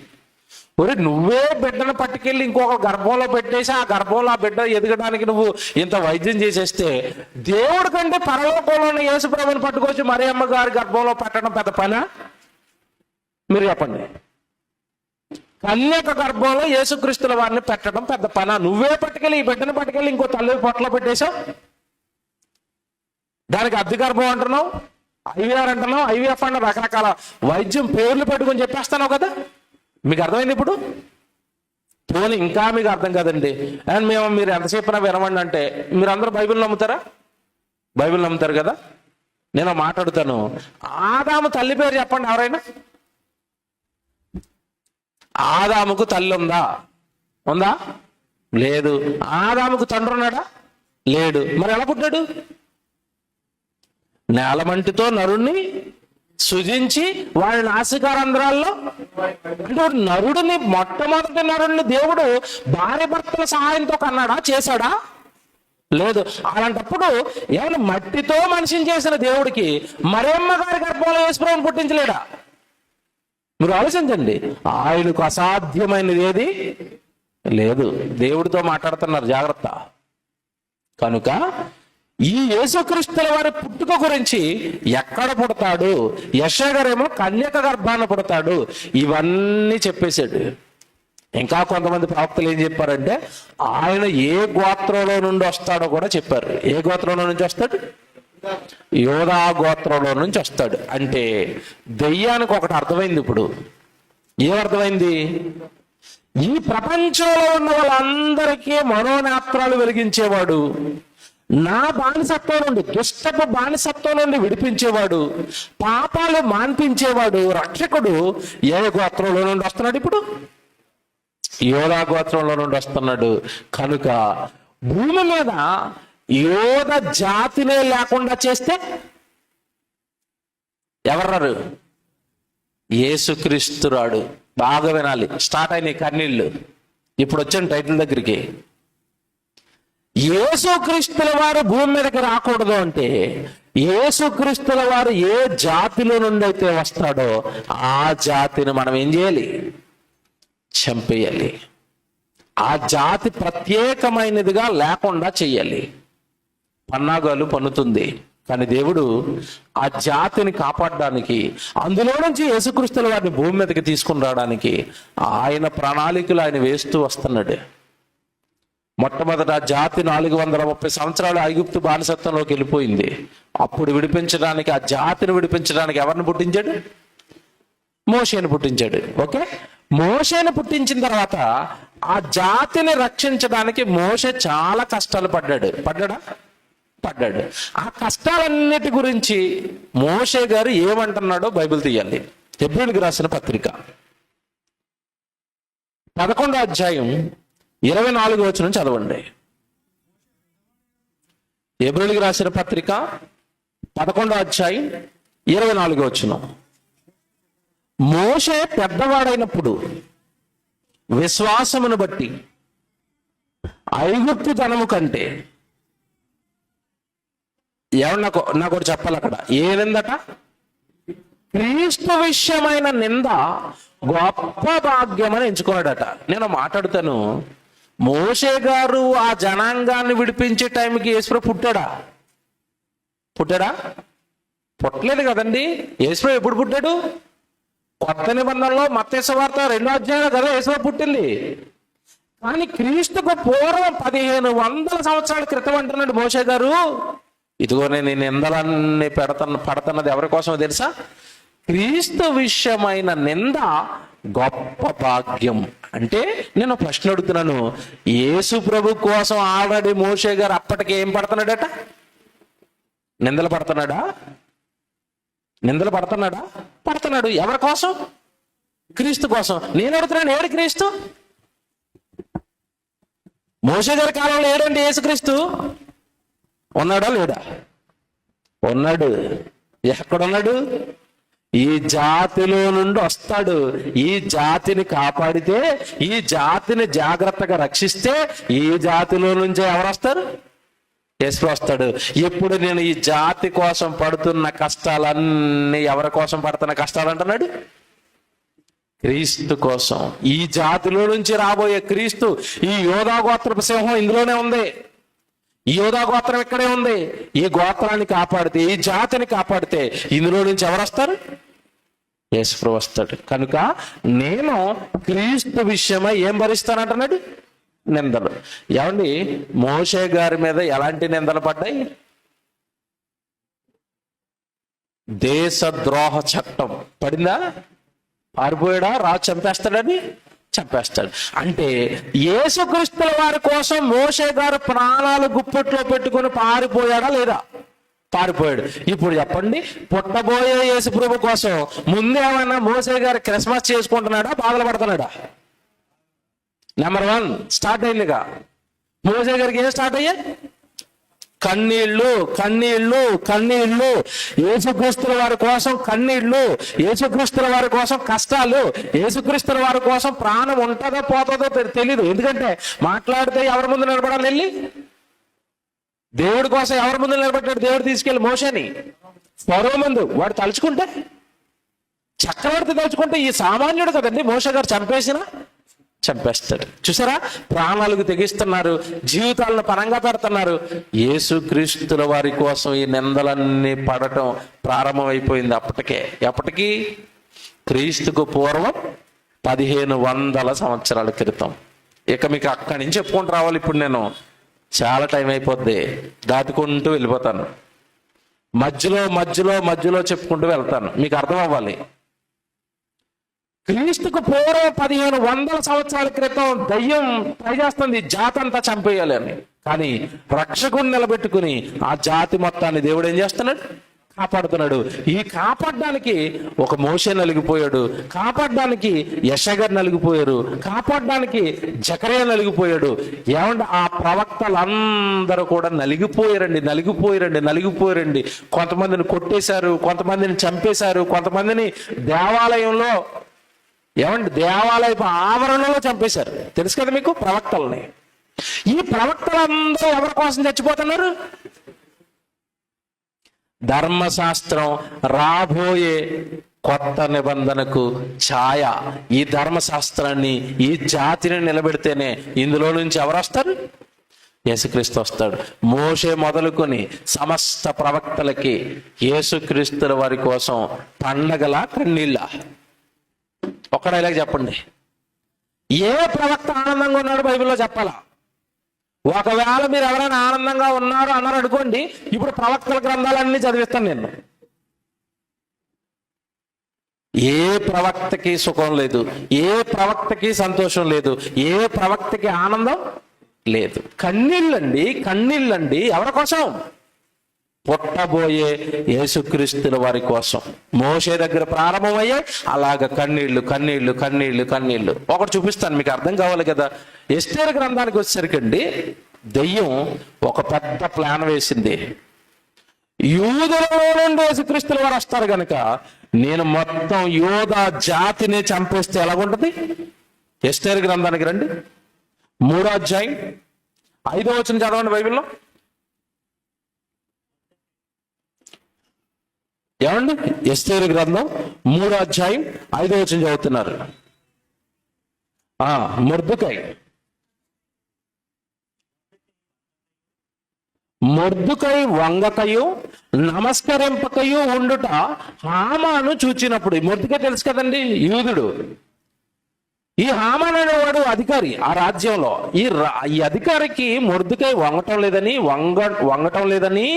ఒరే, నువ్వే బిడ్డను పట్టుకెళ్ళి ఇంకొక గర్భంలో పెట్టేసి ఆ గర్భంలో ఆ బిడ్డ ఎదగడానికి నువ్వు ఇంత వైద్యం చేసేస్తే, దేవుడి కంటే పరలోకంలో ఉన్న యేసుప్రభుని పట్టుకొచ్చి మరియమ్మ గారి గర్భంలో పెట్టడం పెద్ద పనా? మీరు చెప్పండి. కన్యక గర్భంలో యేసుక్రీస్తుల వారిని పెట్టడం పెద్ద పనా? నువ్వే పట్టుకెళ్ళి ఈ బిడ్డను పట్టుకెళ్ళి ఇంకో తల్లి పొట్టలో పెట్టేశావు. దానికి అద్దె గర్భం అంటున్నావు, IVR అంటున్నావు, IVF అన్న రకరకాల వైద్యం పేర్లు పెట్టుకొని చెప్పేస్తాను కదా. మీకు అర్థమైంది ఇప్పుడు? పోనీ ఇంకా మీకు అర్థం కదండి. అండ్ మీరు ఎంతసేపు వినవండి అంటే, మీరు అందరూ బైబిల్ నమ్ముతారా? బైబిల్ నమ్ముతారు కదా. నేను మాట్లాడుతాను. ఆదాము తల్లి పేరు చెప్పండి ఎవరైనా. ఆదాముకు తల్లి ఉందా? ఉందా? లేదు. ఆదాముకు తండ్రి ఉన్నాడా? లేడు. మరి ఎలా పుట్టాడు? నేలమంటితో నరుణ్ణి సృజించి వాడి నాసికారంధ్రాల్లో, అంటే నరుడిని, మొట్టమొదటి నరుడిని దేవుడు భార్య భర్తల సహాయంతో కన్నాడా? చేశాడా? లేదు. అలాంటప్పుడు ఏమైనా మట్టితో మనిషిని చేసిన దేవుడికి మరియమ్మ గారి గర్భంలో యేసుప్రభుని పుట్టించలేడా? మీరు ఆలోచించండి. ఆయనకు అసాధ్యమైనది ఏది లేదు. దేవుడితో మాట్లాడుతున్నారు, జాగ్రత్త. కనుక ఈ యేసుక్రీస్తుల వారి పుట్టుక గురించి ఎక్కడ పుడతాడు, యెషయా గారేమో కన్యక గర్భాన పుడతాడు, ఇవన్నీ చెప్పేశాడు. ఇంకా కొంతమంది ప్రవక్తలు ఏం చెప్పారంటే, ఆయన ఏ గోత్రంలో నుండి వస్తాడో కూడా చెప్పారు. ఏ గోత్రంలో నుంచి వస్తాడు? యోధా గోత్రంలో నుంచి వస్తాడు. అంటే దెయ్యానికి ఒకటి అర్థమైంది. ఇప్పుడు ఏమర్థమైంది? ఈ ప్రపంచంలో ఉన్న వాళ్ళందరికీ మనోనేత్రాలు వెలిగించేవాడు, నా బానిసత్వం నుండి, దుష్టపు బానిసత్వం నుండి విడిపించేవాడు, పాపాలు మాన్పించేవాడు, రక్షకుడు ఏ గోత్రంలో నుండి వస్తున్నాడు? ఇప్పుడు యోధా గోత్రంలో నుండి వస్తున్నాడు. కనుక భూమి మీద యోధ జాతినే లేకుండా చేస్తే ఎవరన్నారు? యేసుక్రీస్తురాడు. బాగా వినాలి. స్టార్ట్ అయినాయి కన్నీళ్ళు. ఇప్పుడు వచ్చాను టైటిల్ దగ్గరికి. యేసుక్రీస్తుల వారు భూమి మీదకి రాకూడదు అంటే, యేసుక్రీస్తుల వారు ఏ జాతిలో నుండి అయితే వస్తాడో ఆ జాతిని మనం ఏం చేయాలి? చంపేయాలి. ఆ జాతి ప్రత్యేకమైనదిగా లేకుండా చెయ్యాలి. పన్నాగాలు పన్నుతుంది. కానీ దేవుడు ఆ జాతిని కాపాడడానికి, అందులో నుంచి యేసుక్రీస్తుల వారిని భూమి మీదకి తీసుకుని రావడానికి ఆయన ప్రణాళికలు ఆయన వేస్తూ వస్తున్నాడు. మొట్టమొదట ఆ జాతి 430 సంవత్సరాలు ఐగుప్తు బానిసత్వంలోకి వెళ్ళిపోయింది. అప్పుడు విడిపించడానికి, ఆ జాతిని విడిపించడానికి ఎవరిని పుట్టించాడు? మోషేని పుట్టించాడు. ఓకే, మోషేని పుట్టించిన తర్వాత ఆ జాతిని రక్షించడానికి మోషే చాలా కష్టాలు పడ్డాడు. పడ్డాడు. ఆ కష్టాలన్నిటి గురించి మోషే గారు ఏమంటున్నాడో బైబిల్ తీయాలి. హెబ్రీయులకు రాసిన పత్రిక 11వ అధ్యాయం 24వ వచనం చదవండి. హెబ్రీయులకు రాసిన పత్రిక 11వ అధ్యాయం 24వ వచనం. మోషే పెద్దవాడైనప్పుడు విశ్వాసమును బట్టి ఐగుప్తు ధనము కంటే, ఏమన్నా నాకు ఒకటి చెప్పాలి అక్కడ, ఏ నిందట? క్రీస్తు విషయమైన నింద గొప్ప భాగ్యం అని ఎంచుకున్నాడట. నేను మాట్లాడుతాను. మోషే గారు ఆ జనాంగాన్ని విడిపించే టైంకి యేసుప్రభు పుట్టాడా? పుట్టలేదు కదండి. యేసుప్రభు ఎప్పుడు పుట్టాడు? కొత్త నిబంధనలో మత్తయి సువార్త 2వ అధ్యాయంలో కదా యేసు పుట్టింది. కానీ క్రీస్తుకు పూర్వం 1500 సంవత్సరాల క్రితం అంటున్నాడు మోషే గారు, ఇదిగో నేను నిందలన్నీ పడుతున్నది ఎవరి కోసమో తెలుసా? క్రీస్తు విషయమైన నింద గొప్ప భాగ్యం. అంటే నేను ప్రశ్న అడుగుతున్నాను, యేసు ప్రభు కోసం ఆల్రెడీ మోషే గారు అప్పటికి ఏం పడుతున్నాడట? నిందలు పడుతున్నాడా? నిందలు పడుతున్నాడా? పడుతున్నాడు. ఎవరి కోసం? క్రీస్తు కోసం. నేను అడుగుతున్నాను, ఏడు క్రీస్తు? మోషే గారి కాలంలో ఏడండి యేసుక్రీస్తు? ఉన్నాడా లేడా? ఉన్నాడు. ఎక్కడున్నాడు? ఈ జాతిలో నుండి వస్తాడు. ఈ జాతిని కాపాడితే, ఈ జాతిని జాగ్రత్తగా రక్షిస్తే ఈ జాతిలో నుంచే ఎవరు వస్తారు? యేసు వస్తాడు. ఇప్పుడు నేను ఈ జాతి కోసం పడుతున్న కష్టాలన్నీ ఎవరి కోసం పడుతున్న కష్టాలు అంటున్నాడు? క్రీస్తు కోసం. ఈ జాతిలో నుంచి రాబోయే క్రీస్తు, ఈ యోధా గోత్రపు సింహం ఇందులోనే ఉంది. ఈ యోధా గోత్రం ఇక్కడే ఉంది. ఈ గోత్రాన్ని కాపాడితే, ఈ జాతిని కాపాడితే ఇందులో నుంచి ఎవరు వస్తారు? యేసు వస్తాడు. కనుక నేను క్రీస్తు విషయమై ఏం భరిస్తానంటున్నాడు? నిందలు. ఏమండి, మోషే గారి మీద ఎలాంటి నిందలు పడ్డాయి? దేశద్రోహ చట్టం పడిందా? పారిపోయాడా? రాజు చంపేస్తాడని చంపేస్తాడు. అంటే యేసుక్రీస్తుల వారి కోసం మోషే గారు ప్రాణాలు గుప్పట్లో పెట్టుకుని పారిపోయాడా లేదా? పారిపోయాడు. ఇప్పుడు చెప్పండి, పుట్టబోయే యేసు ప్రభు కోసం ముందేమన్నా మోషే గారు క్రిస్మస్ చేసుకుంటున్నాడా, బాధలు పడుతున్నాడా? నెంబర్ 1 స్టార్ట్ అయిందిగా. మోషే గారికి ఏం స్టార్ట్ అయ్యాయి? కన్నీళ్ళు, కన్నీళ్ళు, కన్నీళ్ళు. యేసుక్రీస్తుల వారి కోసం కన్నీళ్ళు, యేసుక్రీస్తుల వారి కోసం కష్టాలు, యేసుక్రీస్తుల వారి కోసం ప్రాణం ఉంటుందో పోతుందో తెలీదు. ఎందుకంటే మాట్లాడితే ఎవరి ముందు నిలబడాలి? వెళ్ళి దేవుడి కోసం ఎవరి ముందు నిలబడ్డాడు? దేవుడు తీసుకెళ్ళి మోషేని ఫరో ముందు. వాడు తలుచుకుంటే, చక్రవర్తి తలుచుకుంటే, ఈ సామాన్యుడు కదండి మోషే గారు చంపేస్తాడు. చూసారా? ప్రాణాలకు తెగిస్తున్నారు, జీవితాలను పరంగా పెడుతున్నారు. యేసుక్రీస్తుల వారి కోసం ఈ నిందలన్నీ పడటం ప్రారంభమైపోయింది ఎప్పటికీ? క్రీస్తుకు పూర్వం 1500 సంవత్సరాల క్రితం. ఇక మీకు అక్కడి నుంచి చెప్పుకుంటూ రావాలి. ఇప్పుడు నేను చాలా టైం అయిపోద్ది, దాటుకుంటూ వెళ్ళిపోతాను. మధ్యలో చెప్పుకుంటూ వెళ్తాను, మీకు అర్థం అవ్వాలి. క్రీస్తుకు పూర్వం 1500 సంవత్సరాల క్రితం దయ్యం ట్రై చేస్తుంది జాతంతా చంపేయాలి అని. కానీ రక్షకుని నిలబెట్టుకుని ఆ జాతి మొత్తాన్ని దేవుడు ఏం చేస్తున్నాడు? కాపాడుతున్నాడు. ఈ కాపాడడానికి ఒక మోషే నలిగిపోయాడు, కాపాడడానికి యెషయా నలిగిపోయారు, కాపాడడానికి జకరియా నలిగిపోయాడు. ఏమంటే ఆ ప్రవక్తలందరూ కూడా నలిగిపోయారండి. కొంతమందిని కొట్టేశారు, కొంతమందిని చంపేశారు, కొంతమందిని దేవాలయంలో దేవాలయపు ఆవరణలో చంపేశారు. తెలుసు కదా మీకు ప్రవక్తల్ని. ఈ ప్రవక్తలందరూ ఎవరి కోసం చచ్చిపోతున్నారు? ధర్మశాస్త్రం రాబోయే కొత్త నిబంధనకు ఛాయ. ఈ ధర్మశాస్త్రాన్ని, ఈ జాతిని నిలబెడితేనే ఇందులో నుంచి ఎవరు వస్తారు? యేసుక్రీస్తు వస్తాడు. మోషే మొదలుకొని సమస్త ప్రవక్తలకి యేసుక్రీస్తుల వారి కోసం పండగల కన్నీళ్ళ. ఒక్క డైలాగ్ చెప్పండి. ఏ ప్రవక్త ఆనందంగా ఉన్నాడు బైబిల్లో చెప్పాలా? ఒకవేళ మీరు ఎవరైనా ఆనందంగా ఉన్నారు అన్నారు అనుకోండి, ఇప్పుడు ప్రవక్తల గ్రంథాలన్నీ చదివిస్తాను నేను. ఏ ప్రవక్తకి సుఖం లేదు, ఏ ప్రవక్తకి సంతోషం లేదు, ఏ ప్రవక్తకి ఆనందం లేదు. కన్నీళ్ళండి. ఎవరి కోసం? పుట్టబోయే యేసుక్రీస్తుల వారి కోసం. మోషే దగ్గర ప్రారంభమయ్యే అలాగ కన్నీళ్లు. ఒకటి చూపిస్తాను, మీకు అర్థం కావాలి కదా. ఎస్తేరు గ్రంథానికి వచ్చేసరికండి, దెయ్యం ఒక పెద్ద ప్లాన్ వేసింది. యూదులలో నుండి యేసుక్రీస్తుల వారు వస్తారు కనుక నేను మొత్తం యోధా జాతిని చంపేస్తే ఎలాగుంటది? ఎస్తేరు గ్రంథానికి రండి, 3వ అధ్యాయం 5వ వచనం చదవండి బైబిల్లో. ఏమండి? ఎస్తేరు గ్రంథం 3వ అధ్యాయం 5వ వచనం చదువుతున్నారు. మొర్దెకై మొర్దుకై వంగకయు నమస్కరింపకయు ఉండుట హామాను చూచినప్పుడు. మొర్దుకై తెలుసు కదండి, యూదుడు. ఈ హామాను అనేవాడు అధికారి ఆ రాజ్యంలో. ఈ అధికారికి మొర్దుకై వంగటం లేదని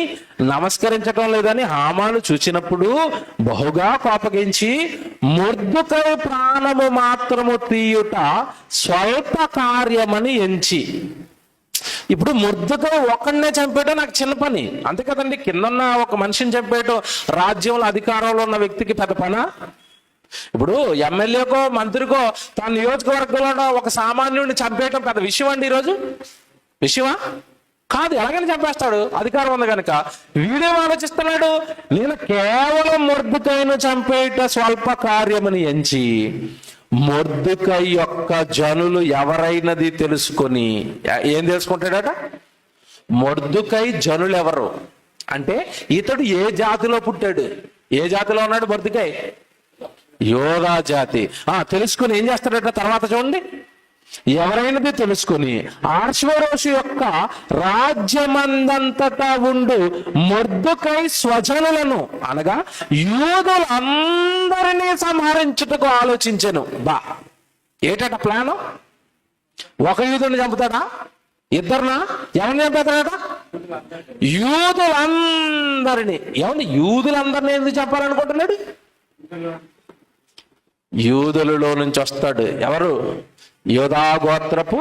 నమస్కరించటం లేదని హామాను చూచినప్పుడు బహుగా కోపగించి మొర్దుకై ప్రాణము మాత్రము తీయుట స్వల్ప కార్యమని ఎంచి. ఇప్పుడు మొర్దుకై ఒక్కడనే చంపేయటం నాకు చిన్న పని, అంతే కదండి. కిందన్న ఒక మనిషిని చంపేయటం రాజ్యంలో అధికారంలో ఉన్న వ్యక్తికి పెద్ద పనా? ఇప్పుడు ఎమ్మెల్యేకో మంత్రికో తన నియోజకవర్గంలో ఒక సామాన్యుడిని చంపేయటం పెద్ద విషయం అండి ఈరోజు? విషయమా? కాదు. ఎలాగైనా చంపేస్తాడు, అధికారం ఉంది కనుక. వీడేం ఆలోచిస్తున్నాడు? నేను కేవలం మొర్దుకైను చంపేయట స్వల్ప కార్యమని ఎంచి మొర్దుకై యొక్క జనులు ఎవరైనది తెలుసుకొని. ఏం తెలుసుకుంటాడట? మొర్దుకై జనులు ఎవరు అంటే ఇతడు ఏ జాతిలో పుట్టాడు, ఏ జాతిలో ఉన్నాడు మొర్దుకై? యోధా జాతి. తెలుసుకుని ఏం చేస్తాడట తర్వాత చూడండి. ఎవరైనది తెలుసుకుని ఆశ్వరోషు యొక్క రాజ్యమందంతటా ఉండు మొర్దుకై స్వజనులను అనగా యూదులందరినీ సంహరించుటకు ఆలోచించెను. ఏటట ప్లాను? ఒక యూదుని చంపుతాడా? ఇద్దరునా? ఎవరిని చంపుతాడట? యూదులందరినీ. ఎవరిని? యూదులందరినీ ఎందుకు చెప్పాలనుకుంటున్నాడు? యూదులలో నుంచి వస్తాడు. ఎవరు? యోధా గోత్రపు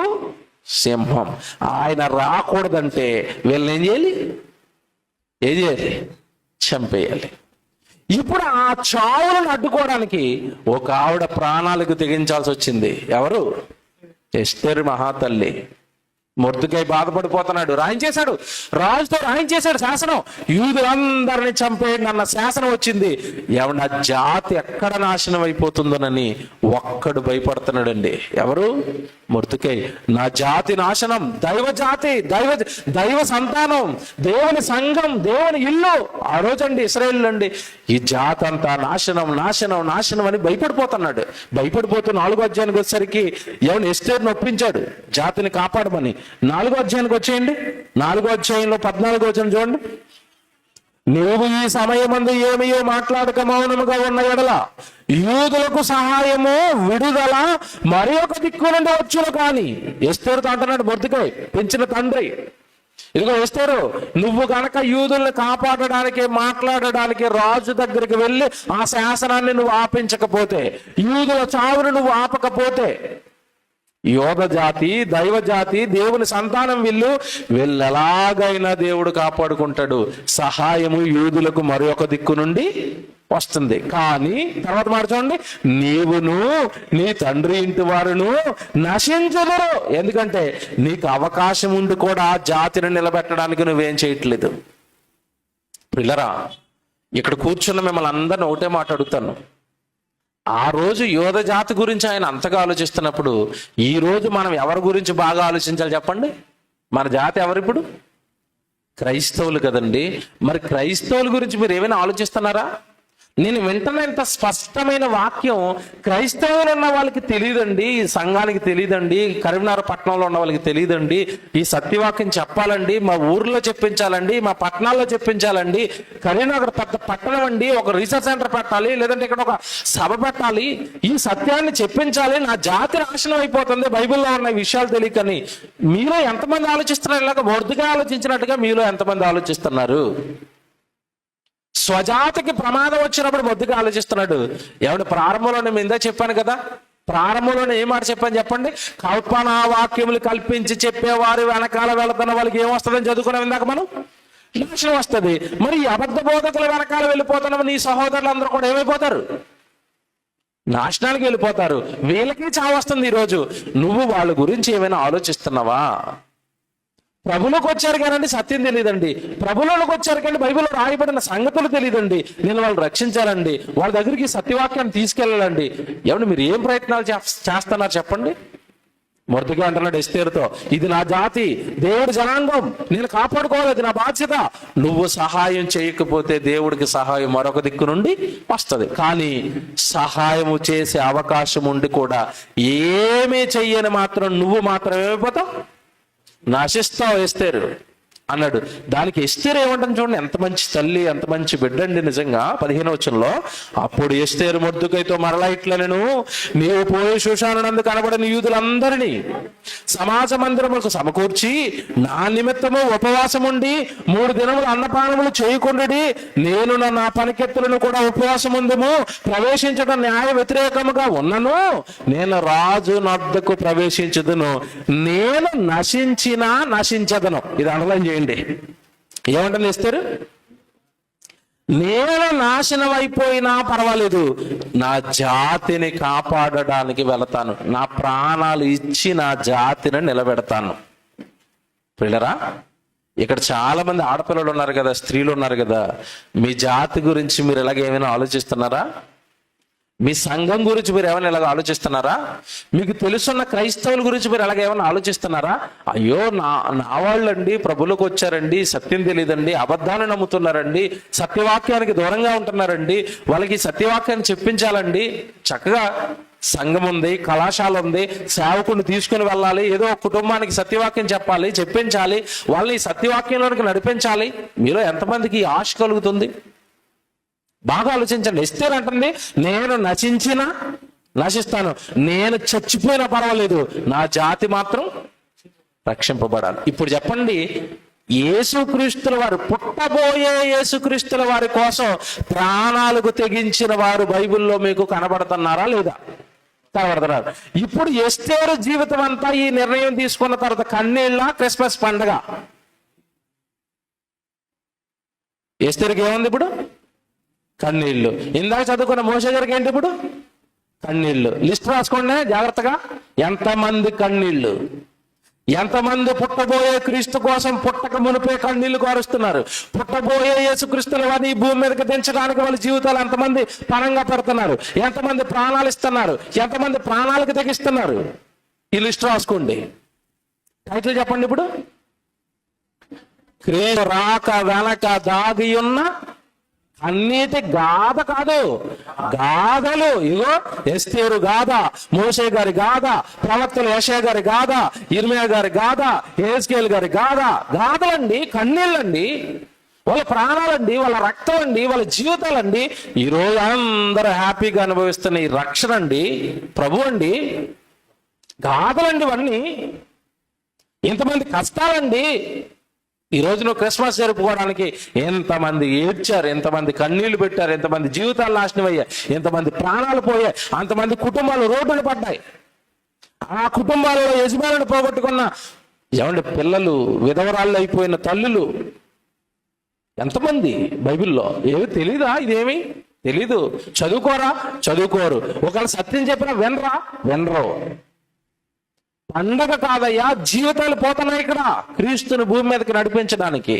సింహం. ఆయన రాకూడదంటే వీళ్ళని ఏం చేయాలి? చంపేయాలి. ఇప్పుడు ఆ చావులను అడ్డుకోవడానికి ఒక ఆవిడ ప్రాణాలకు తెగించాల్సి వచ్చింది. ఎవరు? ఎస్తేరు మహాతల్లి. మొర్దుకై బాధపడిపోతున్నాడు. రాయించేశాడు, రాజుతో రాయించేశాడు శాసనం, యూదులందరినీ చంపేయండి అన్న శాసనం వచ్చింది. ఏమన్నా జాతి ఎక్కడ నాశనం అయిపోతుందోనని ఒక్కడు భయపడుతున్నాడండి. ఎవరు? మొర్దుకై. నా జాతి నాశనం, దైవ జాతి, దైవ సంతానం, దేవుని సంఘం, దేవుని ఇల్లు. ఆ రోజండి ఇశ్రాయేలు అండి, ఈ జాతి అంతా నాశనం నాశనం నాశనం అని భయపడిపోతున్నాడు. భయపడిపోతూ 4వ అధ్యాయానికి వచ్చేసరికి ఎవరిని? ఎస్తేరును ఒప్పించాడు జాతిని కాపాడమని. 4వ అధ్యాయానికి వచ్చేయండి. 4వ అధ్యాయంలో 14వ వచనం చూడండి. నీవు ఈ సమయమందు ఏమియో మాట్లాడక మౌనముగా ఉన్న ఎడల యూదులకు సహాయము విడుదల మరి ఒక దిక్కు నుండి వచ్చును. కానీ ఎస్తేరుతో అంటున్నాడు మొర్దుకై, పెంచిన తండ్రి, ఇదిగో ఎస్తేరు, నువ్వు గనక యూదుల్ని కాపాడడానికి మాట్లాడడానికి రాజు దగ్గరికి వెళ్ళి ఆ శాసనాన్ని నువ్వు ఆపించకపోతే, యూదుల చావును నువ్వు ఆపకపోతే, యోధ జాతి, దైవ జాతి, దేవుని సంతానం వీళ్ళు ఎలాగైనా దేవుడు కాపాడుకుంటాడు. సహాయము యూదులకు మరొక దిక్కు నుండి వస్తుంది. కానీ తర్వాత మాట చూడండి, నీవును నీ తండ్రి ఇంటి వారును నశించదురు. ఎందుకంటే నీకు అవకాశం ఉండి కూడా ఆ జాతిని నిలబెట్టడానికి నువ్వేం చేయట్లేదు. పిల్లరా, ఇక్కడ కూర్చున్న మిమ్మల్ని అందరిని ఒకటే మాట అడుగుతాను. ఆ రోజు యోధ జాతి గురించి ఆయన అంతగా ఆలోచిస్తున్నప్పుడు ఈ రోజు మనం ఎవరి గురించి బాగా ఆలోచించాలి చెప్పండి? మన జాతి ఎవరిప్పుడు? క్రైస్తవులు కదండి. మరి క్రైస్తవుల గురించి మీరు ఏమైనా ఆలోచిస్తున్నారా? నేను వింటున్న ఇంత స్పష్టమైన వాక్యం క్రైస్తవులు ఉన్న వాళ్ళకి తెలియదండి, ఈ సంఘానికి తెలియదండి, కరీంనగర్ పట్టణంలో ఉన్న వాళ్ళకి తెలియదండి. ఈ సత్యవాక్యం చెప్పాలండి, మా ఊర్లో చెప్పించాలండి, మా పట్టణాల్లో చెప్పించాలండి. కరీంనగర్ పెద్ద పట్టణం అండి, ఒక రీసెర్చ్ సెంటర్ పెట్టాలి, లేదంటే ఇక్కడ ఒక సభ పెట్టాలి, ఈ సత్యాన్ని చెప్పించాలి. నా జాతి నాశనం అయిపోతుంది బైబిల్లో ఉన్న విషయాలు తెలియకని మీలో ఎంతమంది ఆలోచిస్తున్నారు? ఇలాగ మొర్దుకై ఆలోచించినట్టుగా మీలో ఎంతమంది ఆలోచిస్తున్నారు? స్వజాతికి ప్రమాదం వచ్చినప్పుడు మొర్దుకై ఆలోచిస్తున్నాడు. ఎవడు? ప్రారంభంలో నేను ఇందా చెప్పాను కదా, ప్రారంభంలోనే ఏ మాట చెప్పాను చెప్పండి? కల్పనా వాక్యములు కల్పించి చెప్పేవారు వెనకాల వెళుతున్న వాళ్ళకి ఏమొస్తుందని చదువుకున్నాం ఇందాక మనం. నాశనం వస్తుంది. మరి ఈ అబద్ధ బోధకుల వెనకాల వెళ్ళిపోతున్న నీ సహోదరులు అందరూ కూడా ఏమైపోతారు? నాశనానికి వెళ్ళిపోతారు. వీళ్ళకి చావు వస్తుంది. ఈరోజు నువ్వు వాళ్ళ గురించి ఏమైనా ఆలోచిస్తున్నావా? ప్రభులోకి వచ్చారు కానండి సత్యం తెలియదండి, ప్రభులోకి వచ్చారు కానీ బైబిల్లో రాయబడిన సంగతులు తెలియదండి. నేను వాళ్ళు రక్షించాలండి, వాళ్ళ దగ్గరికి సత్యవాక్యాన్ని తీసుకెళ్ళాలండి. ఏమన్నా మీరు ఏం ప్రయత్నాలు చేస్తున్నారు చెప్పండి? మొర్దుకై అంటున్నాడు ఎస్తేరుతో, ఇది నా జాతి, దేవుడి జనాంగం, నేను కాపాడుకోవాలి, అది నా బాధ్యత. నువ్వు సహాయం చేయకపోతే దేవుడికి సహాయం మరొక దిక్కు నుండి వస్తుంది. కానీ సహాయము చేసే అవకాశం ఉండి కూడా ఏమీ చెయ్యని మాత్రం నువ్వు మాత్రం ఏమైపోతావు? నశిస్తావు. ఎస్తేరు అన్నాడు. దానికి ఎస్తేరు ఏమంటుంది చూడండి, ఎంత మంచి తల్లి, ఎంత మంచి బిడ్డ అండి నిజంగా. 15వ వచనంలో, అప్పుడు ఎస్తేరు మొర్దెకైతో మరలా ఇట్లనెను, నీవు పోయి షూషానునందు కనబడిన యూదులందరినీ సమాజ మందిరములకు సమకూర్చి నా నిమిత్తము ఉపవాసం ఉండి 3 దినములు అన్నపానములు చేయకుండుడి, నేను నా పనికెత్తులను కూడా ఉపవాసం ఉందుము, ప్రవేశించడం న్యాయ వ్యతిరేకముగా ఉన్నను, నేను రాజు నొద్దకు ప్రవేశించదును, నేను నశించినా నశించదను. ఇది అండర్లైన్ చేయండి. ఏమంటారు ఎస్తేరు? నేను నాశనం అయిపోయినా పర్వాలేదు, నా జాతిని కాపాడడానికి వెళతాను, నా ప్రాణాలు ఇచ్చి నా జాతిని నిలబెడతాను. పిల్లరా, ఇక్కడ చాలా మంది ఆడపిల్లలు ఉన్నారు కదా, స్త్రీలు ఉన్నారు కదా, మీ జాతి గురించి మీరు ఇలాగ ఏమైనా ఆలోచిస్తున్నారా? మీ సంఘం గురించి మీరు ఏమైనా ఇలాగ ఆలోచిస్తున్నారా? మీకు తెలుసున్న క్రైస్తవుల గురించి మీరు ఎలాగ ఏమైనా ఆలోచిస్తున్నారా? అయ్యో నా వాళ్ళండి ప్రభువులకు వచ్చారండి, సత్యం తెలియదండి, అబద్ధాన్ని నమ్ముతున్నారండి, సత్యవాక్యానికి దూరంగా ఉంటున్నారండి, వాళ్ళకి సత్యవాక్యాన్ని చెప్పించాలండి. చక్కగా సంఘం ఉంది, కళాశాల ఉంది, సేవకుని తీసుకుని వెళ్ళాలి, ఏదో ఒక కుటుంబానికి సత్యవాక్యం చెప్పాలి, చెప్పించాలి, వాళ్ళని సత్యవాక్యంలోనికి నడిపించాలి. మీలో ఎంతమందికి ఈ ఆశ కలుగుతుంది? బాగా ఆలోచించండి. ఎస్తేరు అంటుంది, నేను నశించినా నశిస్తాను, నేను చచ్చిపోయినా పర్వాలేదు, నా జాతి మాత్రం రక్షింపబడాలి. ఇప్పుడు చెప్పండి, యేసుక్రీస్తుల వారు, పుట్టబోయే యేసుక్రీస్తుల వారి కోసం ప్రాణాలకు తెగించిన వారు బైబిల్లో మీకు కనబడుతున్నారా లేదా? కనబడుతున్నారు. ఇప్పుడు ఎస్తేరు జీవితం అంతా ఈ నిర్ణయం తీసుకున్న తర్వాత కన్నీళ్ళ క్రిస్మస్ పండగ. ఎస్తేరుకి ఏముంది ఇప్పుడు? కన్నీళ్ళు. ఇందాక చదువుకున్న మోషే గారికి ఏంటి ఇప్పుడు? కన్నీళ్ళు. లిస్ట్ రాసుకోండి జాగ్రత్తగా. ఎంతమంది కన్నీళ్ళు, ఎంతమంది పుట్టబోయే క్రీస్తు కోసం పుట్టక మునిపే కన్నీళ్లు కారుస్తున్నారు. పుట్టబోయే యేసుక్రీస్తుల వారిని ఈ భూమి మీదకి దించడానికి వాళ్ళ జీవితాలు ఎంతమంది పణంగా పెడుతున్నారు, ఎంతమంది ప్రాణాలు ఇస్తున్నారు, ఎంతమంది ప్రాణాలకు తెగిస్తున్నారు. ఈ లిస్ట్ రాసుకోండి. టైటిల్ చెప్పండి ఇప్పుడు. క్రీస్తు రాక వెనక దాగి ఉన్న అన్నిటి గాథ కాదు, గాథలు. ఇగో ఎస్తేరు గాథ, మోషే గారి గాథ, ప్రవక్తలు యెషయా గారి గాథ, ఇర్మియా గారి గాథ, యెహెజ్కేలు గారి గాథ. గాథలండి, కన్నీళ్ళండి, వాళ్ళ ప్రాణాలండి, వాళ్ళ రక్తం అండి, వాళ్ళ జీవితాలండి. ఈరోజు అందరూ హ్యాపీగా అనుభవిస్తున్న ఈ రక్షణ అండి, ప్రభు అండి, గాథలండి ఇవన్నీ. ఇంతమంది కష్టాలండి. ఈ రోజు నువ్వు క్రిస్మస్ జరుపుకోవడానికి ఎంతమంది ఏడ్చారు, ఎంతమంది కన్నీళ్లు పెట్టారు, ఎంతమంది జీవితాలు నాశనం అయ్యాయి, ఎంతమంది ప్రాణాలు పోయాయి, అంతమంది కుటుంబాలు రోడ్డున పడ్డాయి. ఆ కుటుంబాలలో యజమానులు పోగొట్టుకున్న ఏమంటే పిల్లలు, విధవరాళ్ళు అయిపోయిన తల్లులు ఎంతమంది బైబిల్లో. ఏమి తెలీదా? ఇదేమి తెలీదు. చదువుకోరా? చదువుకోరు. ఒకవేళ సత్యం చెప్పినా వినరు. పండగ కాదయ్యా, జీవితాలు పోతున్నాయి ఇక్కడ క్రీస్తుని భూమి మీదకి నడిపించడానికి.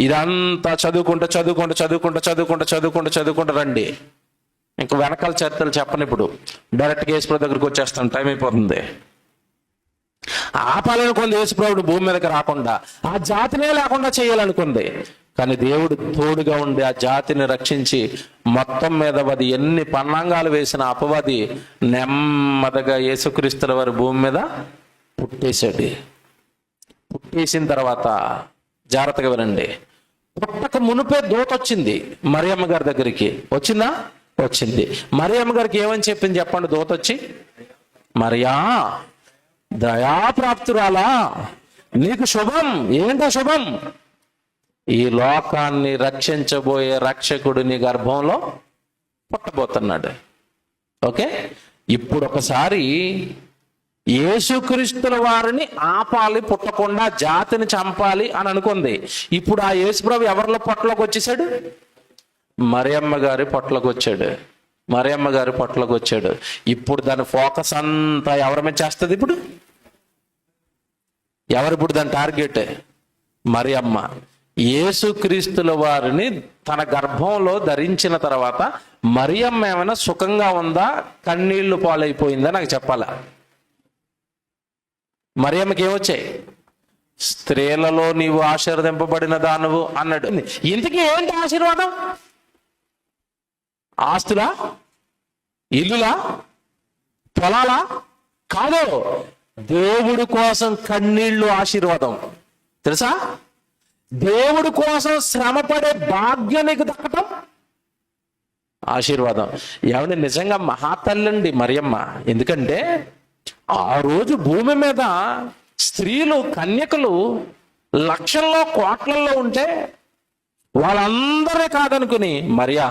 ఇదంతా చదువుకుంటూ రండి. ఇంక వెనకాల చరిత్రలు చెప్పను. ఇప్పుడు డైరెక్ట్గా యేసుప్రభు దగ్గరికి వచ్చేస్తాను, టైం అయిపోతుంది. ఆపాలని కొంది యేసుప్రభుడు భూమి మీదకి రాకుండా, ఆ జాతినే లేకుండా చేయాలనుకుంది. కానీ దేవుడు తోడుగా ఉండి ఆ జాతిని రక్షించి మొత్తం మీద అది ఎన్ని పన్నాంగాలు వేసిన అపవాది నెమ్మదిగా యేసుక్రీస్తుల వారి భూమి మీద పుట్టేశాడు. పుట్టేసిన తర్వాత జాగ్రత్తగా వినండి, పుట్టక మునిపే దూత వచ్చింది మరియమ్మ గారి దగ్గరికి. వచ్చిందా? వచ్చింది. మరియమ్మ గారికి ఏమని చెప్పింది చెప్పండి దూత వచ్చి? మరియా దయాప్రాప్తురాలా, నీకు శుభం. ఏంటో శుభం? ఈ లోకాన్ని రక్షించబోయే రక్షకుడు నీ గర్భంలో పుట్టబోతున్నాడు. ఓకే, ఇప్పుడు ఒకసారి యేసుక్రీస్తుల వారిని ఆపాలి, పుట్టకుండా జాతిని చంపాలి అని అనుకుంది. ఇప్పుడు ఆ యేసుప్రభు ఎవరిలో పొట్టలోకి వచ్చేసాడు? మరియమ్మ గారి పొట్టలోకి వచ్చాడు. మరియమ్మ గారి పొట్టలోకి వచ్చాడు. ఇప్పుడు దాని ఫోకస్ అంతా ఎవరి మీద చేస్తుంది? ఇప్పుడు ఎవరు? ఇప్పుడు దాని టార్గెట్ మరియమ్మ. యేసుక్రీస్తుల వారిని తన గర్భంలో ధరించిన తర్వాత మరియమ్మ ఏమైనా సుఖంగా ఉందా, కన్నీళ్లు పాలైపోయిందా? నాకు చెప్పాలా? మరియమ్మకి ఏమొచ్చాయి? స్త్రీలలో నీవు ఆశీర్వదింపబడిన దానవు అన్నాడు. ఇంతకీ ఏంటి ఆశీర్వాదం? ఆస్తులా, ఇల్లులా, పొలాలా? కాదు, దేవుడి కోసం కన్నీళ్లు ఆశీర్వాదం. తెలుసా? దేవుడి కోసం శ్రమపడే భాగ్యం నీకు దక్కటం ఆశీర్వాదం. ఏమంటే నిజంగా మహాతల్లండి మరియమ్మ. ఎందుకంటే ఆ రోజు భూమి మీద స్త్రీలు, కన్యకలు లక్షల్లో కోట్లల్లో ఉంటే వాళ్ళందరే కాదనుకుని, మరియా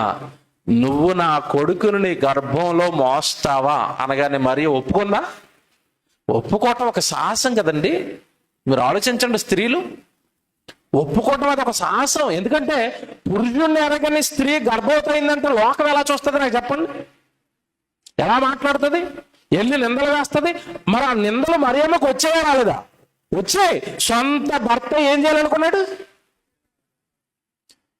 నువ్వు నా కొడుకును నీ గర్భంలో మోస్తావా అనగానే మరియ ఒప్పుకుందా? ఒప్పుకోవటం ఒక సాహసం కదండి. మీరు ఆలోచించండి, స్త్రీలు ఒప్పుకోవటం అది ఒక సాహసం. ఎందుకంటే పురుషుణ్ణి ఎరగని స్త్రీ గర్భవతి అయిందంటే లోకం ఎలా చూస్తుంది నాకు చెప్పండి? ఎలా మాట్లాడుతుంది? ఎన్ని నిందలు వేస్తుంది? మరి ఆ నిందలు మరియమ్మకు వచ్చాయా రాలేదా? వచ్చాయి. సొంత భర్త ఏం చేయాలనుకున్నాడు?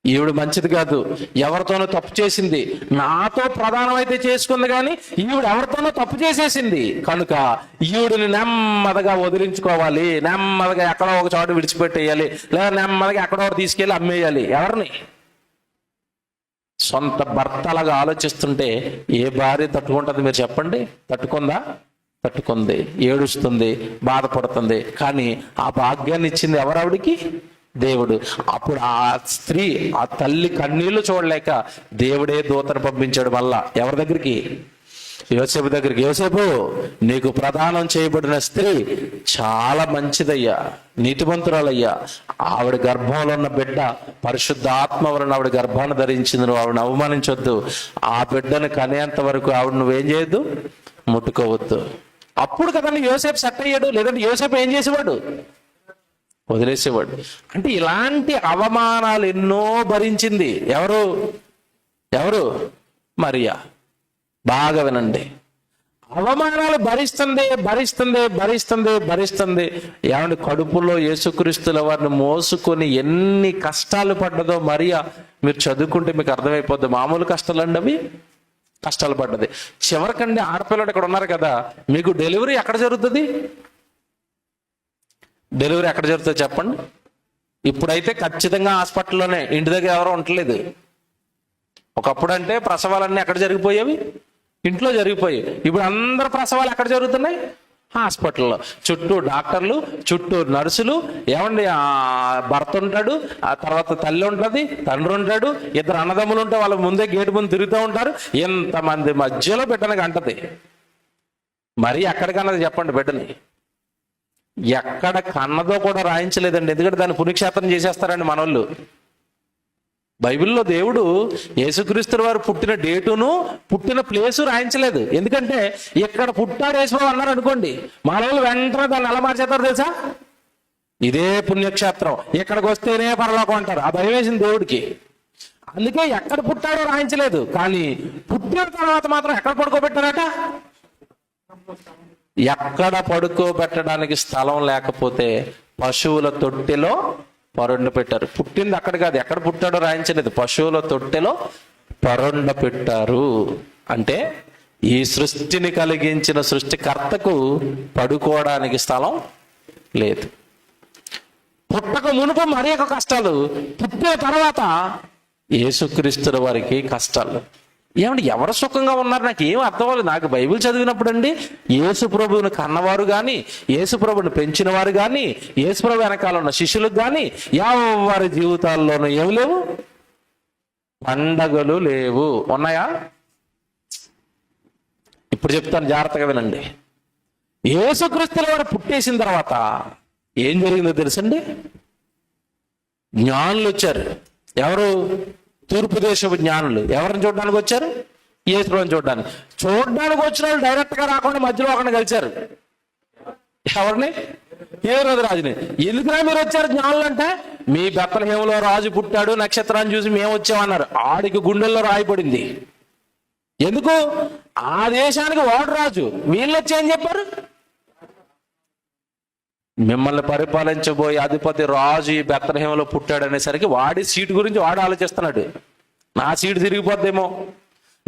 ఈవిడ మంచిది కాదు, ఎవరితోనో తప్పు చేసింది, నాతో ప్రధానమైతే చేసుకుంది, కానీ ఈవిడ ఎవరితోనో తప్పు చేసేసింది కనుక ఈవిడిని నెమ్మదిగా వదిలించుకోవాలి, నెమ్మదిగా ఎక్కడో ఒక చోట విడిచిపెట్టేయాలి, లేదా నెమ్మదిగా ఎక్కడో తీసుకెళ్ళి అమ్మేయాలి. ఎవరిని? సొంత భర్తలాగా ఆలోచిస్తుంటే ఏ భార్య తట్టుకుంటుంది మీరు చెప్పండి? తట్టుకుందా? తట్టుకుంది, ఏడుస్తుంది, బాధపడుతుంది. కానీ ఆ భాగ్యాన్ని ఇచ్చింది ఎవరు? ఆవిడికి దేవుడు. అప్పుడు ఆ స్త్రీ, ఆ తల్లి కన్నీళ్లు చూడలేక దేవుడే దూతను పంపించాడు. మళ్ళా ఎవరి దగ్గరికి? యోసేపు దగ్గరికి. యోసేపు, నీకు ప్రదానం చేయబడిన స్త్రీ చాలా మంచిదయ్యా, నీతిమంతురాలయ్యా. ఆవిడ గర్భంలో ఉన్న బిడ్డ పరిశుద్ధ ఆత్మ వలన ఆవిడ గర్భాన్ని ధరించింది, నువ్వు ఆవిడని అవమానించొద్దు. ఆ బిడ్డను కనేంత వరకు ఆవిడ నువ్వేం చేయొద్దు, ముట్టుకోవద్దు. అప్పుడు కదండి యోసేపు సెట్ అయ్యాడు. లేదంటే యోసేపు ఏం చేసేవాడు? వదిలేసేవాడు. అంటే ఇలాంటి అవమానాలు ఎన్నో భరించింది. ఎవరు? మరియా. బాగా వినండి. అవమానాలు భరిస్తుంది. ఏమంటే కడుపులో యేసుక్రీస్తుల వారిని మోసుకొని ఎన్ని కష్టాలు పడ్డదో మరియా మీరు చదువుకుంటే మీకు అర్థమైపోద్ది. మామూలు కష్టాలండి అవి. కష్టాలు పడ్డది. చివరికండి ఆడపిల్లడు ఇక్కడ ఉన్నారు కదా, మీకు డెలివరీ ఎక్కడ జరుగుతుంది? డెలివరీ ఎక్కడ జరుగుతుంది చెప్పండి? ఇప్పుడైతే ఖచ్చితంగా హాస్పిటల్లోనే, ఇంటి దగ్గర ఎవరో ఉండలేదు. ఒకప్పుడు అంటే ప్రసవాలన్నీ ఎక్కడ జరిగిపోయేవి? ఇంట్లో జరిగిపోయాయి. ఇప్పుడు అందరు ప్రసవాలు ఎక్కడ జరుగుతున్నాయి? హాస్పిటల్లో. చుట్టూ డాక్టర్లు, చుట్టూ నర్సులు. ఏమండి, భర్త ఉంటాడు, ఆ తర్వాత తల్లి ఉంటుంది, తండ్రి ఉంటాడు, ఇద్దరు అన్నదమ్ములు ఉంటే వాళ్ళ ముందే గేటు ముందు తిరుగుతూ ఉంటారు. ఎంతమంది మధ్యలో బిడ్డను కంటది. మరి ఎక్కడికన్నది చెప్పండి బిడ్డని? ఎక్కడ కన్నదో కూడా రాయించలేదండి. ఎందుకంటే దాన్ని పుణ్యక్షేత్రం చేసేస్తారండి మనోళ్ళు. బైబిల్లో దేవుడు యేసుక్రీస్తు వారు పుట్టిన డేటును పుట్టిన ప్లేసు రాయించలేదు. ఎందుకంటే ఇక్కడ పుట్టాడు యేసుబాబు అన్నారు అనుకోండి, మనోళ్ళు వెంటనే దాన్ని ఎలా మార్చేస్తారు తెలుసా? ఇదే పుణ్యక్షేత్రం, ఇక్కడికి వస్తేనే పరలోకం అంటారు. ఆ భయం వేసింది దేవుడికి. అందుకే ఎక్కడ పుట్టాడో రాయించలేదు. కానీ పుట్టిన తర్వాత మాత్రం ఎక్కడ పడుకోబెట్టారట? ఎక్కడ పడుకోబెట్టడానికి స్థలం లేకపోతే పశువుల తొట్టెలో పరుండ పెట్టారు. పుట్టింది అక్కడ కాదు, ఎక్కడ పుట్టాడో రాయించలేదు. పశువుల తొట్టెలో పరుండ పెట్టారు. అంటే ఈ సృష్టిని కలిగించిన సృష్టికర్తకు పడుకోవడానికి స్థలం లేదు. పుట్టక మునుపు మరి ఒక కష్టాలు, పుట్టిన తర్వాత యేసుక్రీస్తుల వారికి కష్టాలు. ఏమంటే ఎవరు సుఖంగా ఉన్నారు నాకు ఏం అర్థం అవ్వలేదు. నాకు బైబిల్ చదివినప్పుడు అండి, యేసు ప్రభువుని కన్నవారు కానీ, యేసు ప్రభుని పెంచిన వారు కానీ, యేసు ప్రభు వెనకాల ఉన్న శిష్యులకు కానీ ఎవరి జీవితాల్లోనూ ఏమి లేవు, పండగలు లేవు. ఉన్నాయా? ఇప్పుడు చెప్తాను, జాగ్రత్తగా వినండి. యేసుక్రీస్తుల వారు పుట్టేసిన తర్వాత ఏం జరిగిందో తెలుసండి? జ్ఞానులు వచ్చారు. ఎవరు? తూర్పు దేశపు జ్ఞానులు. ఎవరిని చూడడానికి వచ్చారు? యేసుని చూడడానికి. వచ్చిన వాళ్ళు డైరెక్ట్ గా రాకుండా మధ్యలో ఒకరిని కలిశారు. ఎవరిని? హేరోదు రాజుని. ఎందుకురా మీరు వచ్చారు జ్ఞానులు అంటే? మీ బెత్లెహేములో రాజు పుట్టాడు, నక్షత్రాన్ని చూసి మేము వచ్చామన్నారు. ఆడికి గుండెల్లో రాయపడింది. ఎందుకు? ఆ దేశానికి వాడు రాజు, వీళ్ళు వచ్చి ఏం చెప్పారు? మిమ్మల్ని పరిపాలించబోయే అధిపతి రాజు ఈ బెత్లెహేములో పుట్టాడు అనేసరికి వాడి సీటు గురించి వాడు ఆలోచిస్తున్నాడు. నా సీటు తిరిగిపోద్దేమో,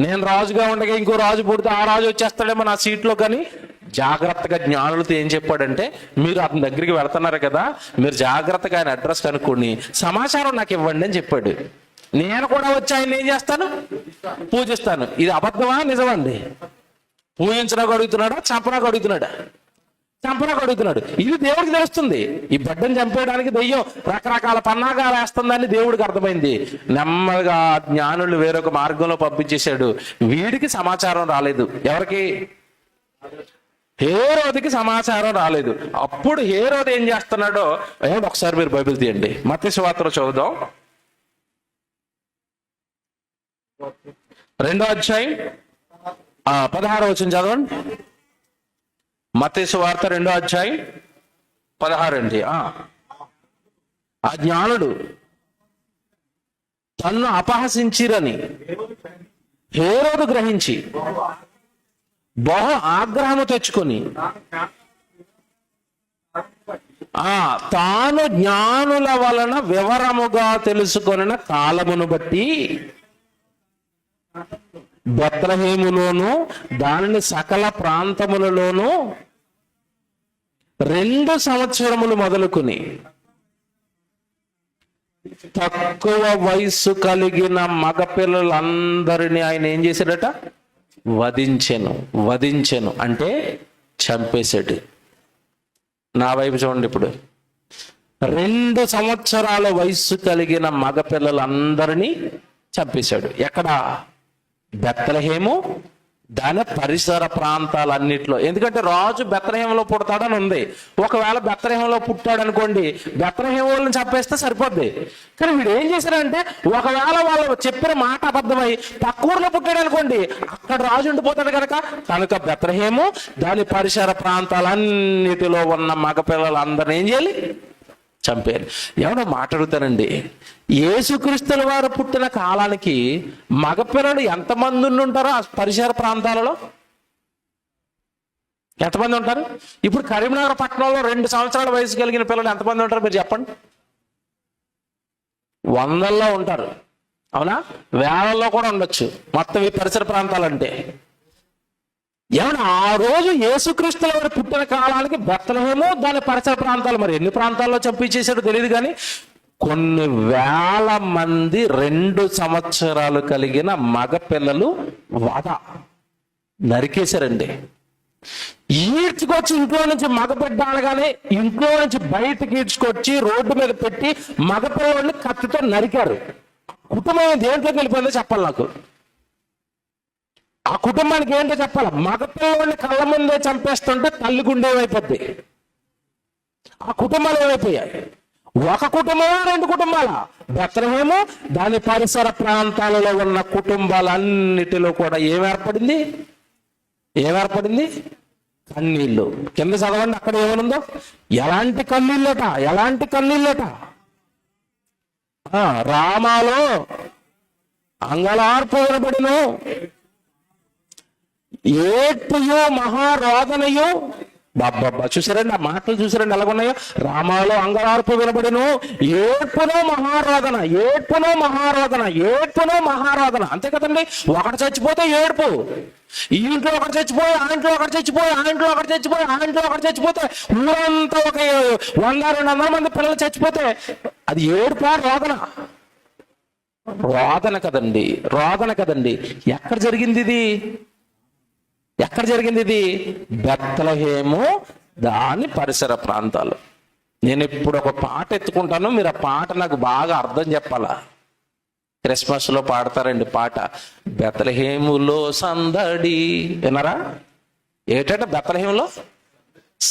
నేను రాజుగా ఉండగా ఇంకో రాజు పుడితే ఆ రాజు వచ్చేస్తాడేమో నా సీట్లో. కానీ జాగ్రత్తగా జ్ఞానులతో ఏం చెప్పాడంటే, మీరు అతని దగ్గరికి వెళ్తున్నారు కదా, మీరు జాగ్రత్తగా ఆయన అడ్రస్ కనుక్కొని సమాచారం నాకు ఇవ్వండి అని చెప్పాడు. నేను కూడా వచ్చి ఆయన ఏం చేస్తాను? పూజిస్తాను. ఇది అబద్ధమా నిజమండి? పూజించడానికి అడుగుతున్నాడా, చంపడానికి అడుగుతున్నాడా? చంపడానికి అడుగుతున్నాడు. ఇది దేవుడికి తెలుస్తుంది. ఈ బిడ్డను చంపేయడానికి దెయ్యం రకరకాల పన్నాగాలు వేస్తుందని దేవుడికి అర్థమైంది. నెమ్మదిగా జ్ఞానులు వేరొక మార్గంలో పంపించేశాడు. వీడికి సమాచారం రాలేదు. ఎవరికి? హేరోదికి సమాచారం రాలేదు. అప్పుడు హేరోది ఏం చేస్తున్నాడో ఒకసారి మీరు బైబిల్ తీయండి. మత్తయి సువార్త చదువుదాం, 2వ అధ్యాయం 16వ వచనం చదవండి. మత్తయి సువార్త 2వ అధ్యాయం 16 అండి. ఆ జ్ఞానుడు తన్ను అపహసించిరని హేరోదు గ్రహించి బహు ఆగ్రహము తెచ్చుకొని తాను జ్ఞానుల వలన వివరముగా తెలుసుకొనిన కాలమును బట్టి బెత్లెహేములోను దానిని సకల ప్రాంతములలోనూ 2 సంవత్సరములు మొదలుకొని తక్కువ వయస్సు కలిగిన మగపిల్లలందరినీ ఆయన ఏం చేశాడట? వధించెను అంటే చంపేశాడు. నా వైపు చూడండి. ఇప్పుడు 2 సంవత్సరాల వయస్సు కలిగిన మగపిల్లలందరినీ చంపేశాడు. ఎక్కడ? బెత్లెహేము దాని పరిసర ప్రాంతాలన్నిట్లో. ఎందుకంటే రాజు బెత్లెహేములో పుడతాడని ఉంది. ఒకవేళ బెత్లెహేములో పుట్టాడు అనుకోండి, బెత్లెహేము వాళ్ళని చంపేస్తే సరిపోద్ది. కానీ వీడు ఏం చేశాడంటే, ఒకవేళ వాళ్ళు చెప్పిన మాట అబద్ధమై పక్కూరులో పుట్టాడు అనుకోండి, అక్కడ రాజు ఉండిపోతాడు కనుక బెత్లెహేము దాని పరిసర ప్రాంతాలన్నిటిలో ఉన్న మగపిల్లలందరినీ ఏం చేయాలి? చంపేయాలి. ఎవడో మాట్లాడుతానండి, యేసుక్రీస్తుల వారు పుట్టిన కాలానికి మగపిల్లలు ఎంతమంది ఉంటారో ఆ పరిసర ప్రాంతాలలో? ఎంతమంది ఉంటారు? ఇప్పుడు కరీంనగర్ పట్టణంలో 2 సంవత్సరాల వయసు కలిగిన పిల్లలు ఎంతమంది ఉంటారు మీరు చెప్పండి? 100ల్లో ఉంటారు. అవునా? వేలల్లో కూడా ఉండొచ్చు మొత్తం ఈ పరిసర ప్రాంతాలంటే. ఏమన్నా ఆ రోజు యేసుక్రీస్తుల వారు పుట్టిన కాలానికి బెత్లెహేము దాని పరిసర ప్రాంతాలు మరి ఎన్ని ప్రాంతాల్లో చంపించేశాడో తెలియదు, కానీ కొన్ని వేల మంది 2 సంవత్సరాలు కలిగిన మగపిల్లలు నరికేశారండి. ఈడ్చుకొచ్చి ఇంట్లో నుంచి మగబిడ్డ అనగానే ఇంట్లో నుంచి బయటకి ఈడ్చుకొచ్చి రోడ్డు మీద పెట్టి మగపిల్లల్ని కత్తితో నరికారు. కుటుంబం దేంట్లోకి వెళ్ళిపోయిందో చెప్పాలి నాకు. ఆ కుటుంబానికి ఏంటో చెప్పాలి. మగపిల్లవాడిని కళ్ళ ముందే చంపేస్తుంటే తల్లి గుండె ఏమైపోద్ది. ఆ కుటుంబాలు ఏమైపోయాయి? ఒక కుటుంబమా 2 కుటుంబాలా? బెత్లెహేము దాని పరిసర ప్రాంతాలలో ఉన్న కుటుంబాలన్నిటిలో కూడా ఏమేర్పడింది? కన్నీళ్ళు. కింద చదవండి, అక్కడ ఏమనుందో. ఎలాంటి కన్నీళ్ళట? రామాలో అంగలార్పు వినబడును, ఏడ్పుయో మహారోదనయో. బాబ్బా, చూసారండి ఆ మాటలు? చూసారండి ఎలాగున్నాయో? రామాలో అంగలార్పు వినబడును, ఏడ్పునో మహారోదన. అంతే కదండి. ఒకటి చచ్చిపోతే ఏడుపు, ఈ ఇంట్లో ఒకటి చచ్చిపోయి ఆ ఇంట్లో ఒకటి చచ్చిపోతే ఊరంతా ఒక 100-200 మంది పిల్లలు చచ్చిపోతే అది ఏడుపా? రోదన కదండి. ఎక్కడ జరిగింది ఇది? బెత్లెహేము దాని పరిసర ప్రాంతాలు. నేను ఇప్పుడు ఒక పాట ఎత్తుకుంటాను, మీరు ఆ పాట నాకు బాగా అర్థం చెప్పాలా. క్రిస్మస్ లో పాడతారండి పాట, బెత్లెహేములో సందడి. విన్నారా? ఏటంటే బెత్లెహేములో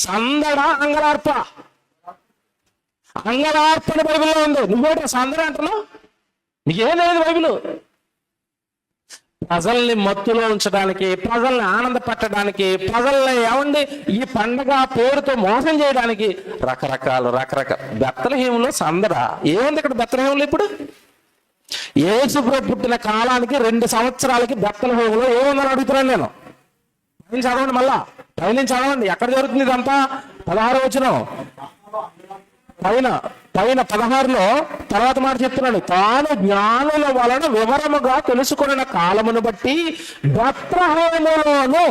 సందడా అంగలార్పణ బైబిల్లో ఉంది. నువ్వేట సందడి అంటున్నావు? నీకేం లేదు బైబిల్. ప్రజల్ని మత్తులో ఉంచడానికి, ప్రజల్ని ఆనంద పెట్టడానికి, ప్రజల్ని ఈ పండగ పేరుతో మోసం చేయడానికి రకరకాల బెత్లెహేములో సందడ ఏముంది ఇక్కడ? బెత్లెహేములో ఇప్పుడు యేసు పుట్టిన కాలానికి 2 సంవత్సరాలకి బెత్లెహేములో ఏముందని అడుగుతున్నాను నేను. పైన చదవండి, మళ్ళా పైన చదవండి. ఎక్కడ జరుగుతుంది ఇదంతా? 16వ వచనం పైన 16లో తర్వాత మాట చెప్తున్నాడు. తాను జ్ఞానుల వలన వివరముగా తెలుసుకున్న కాలమును బట్టి బెత్లెహేములోను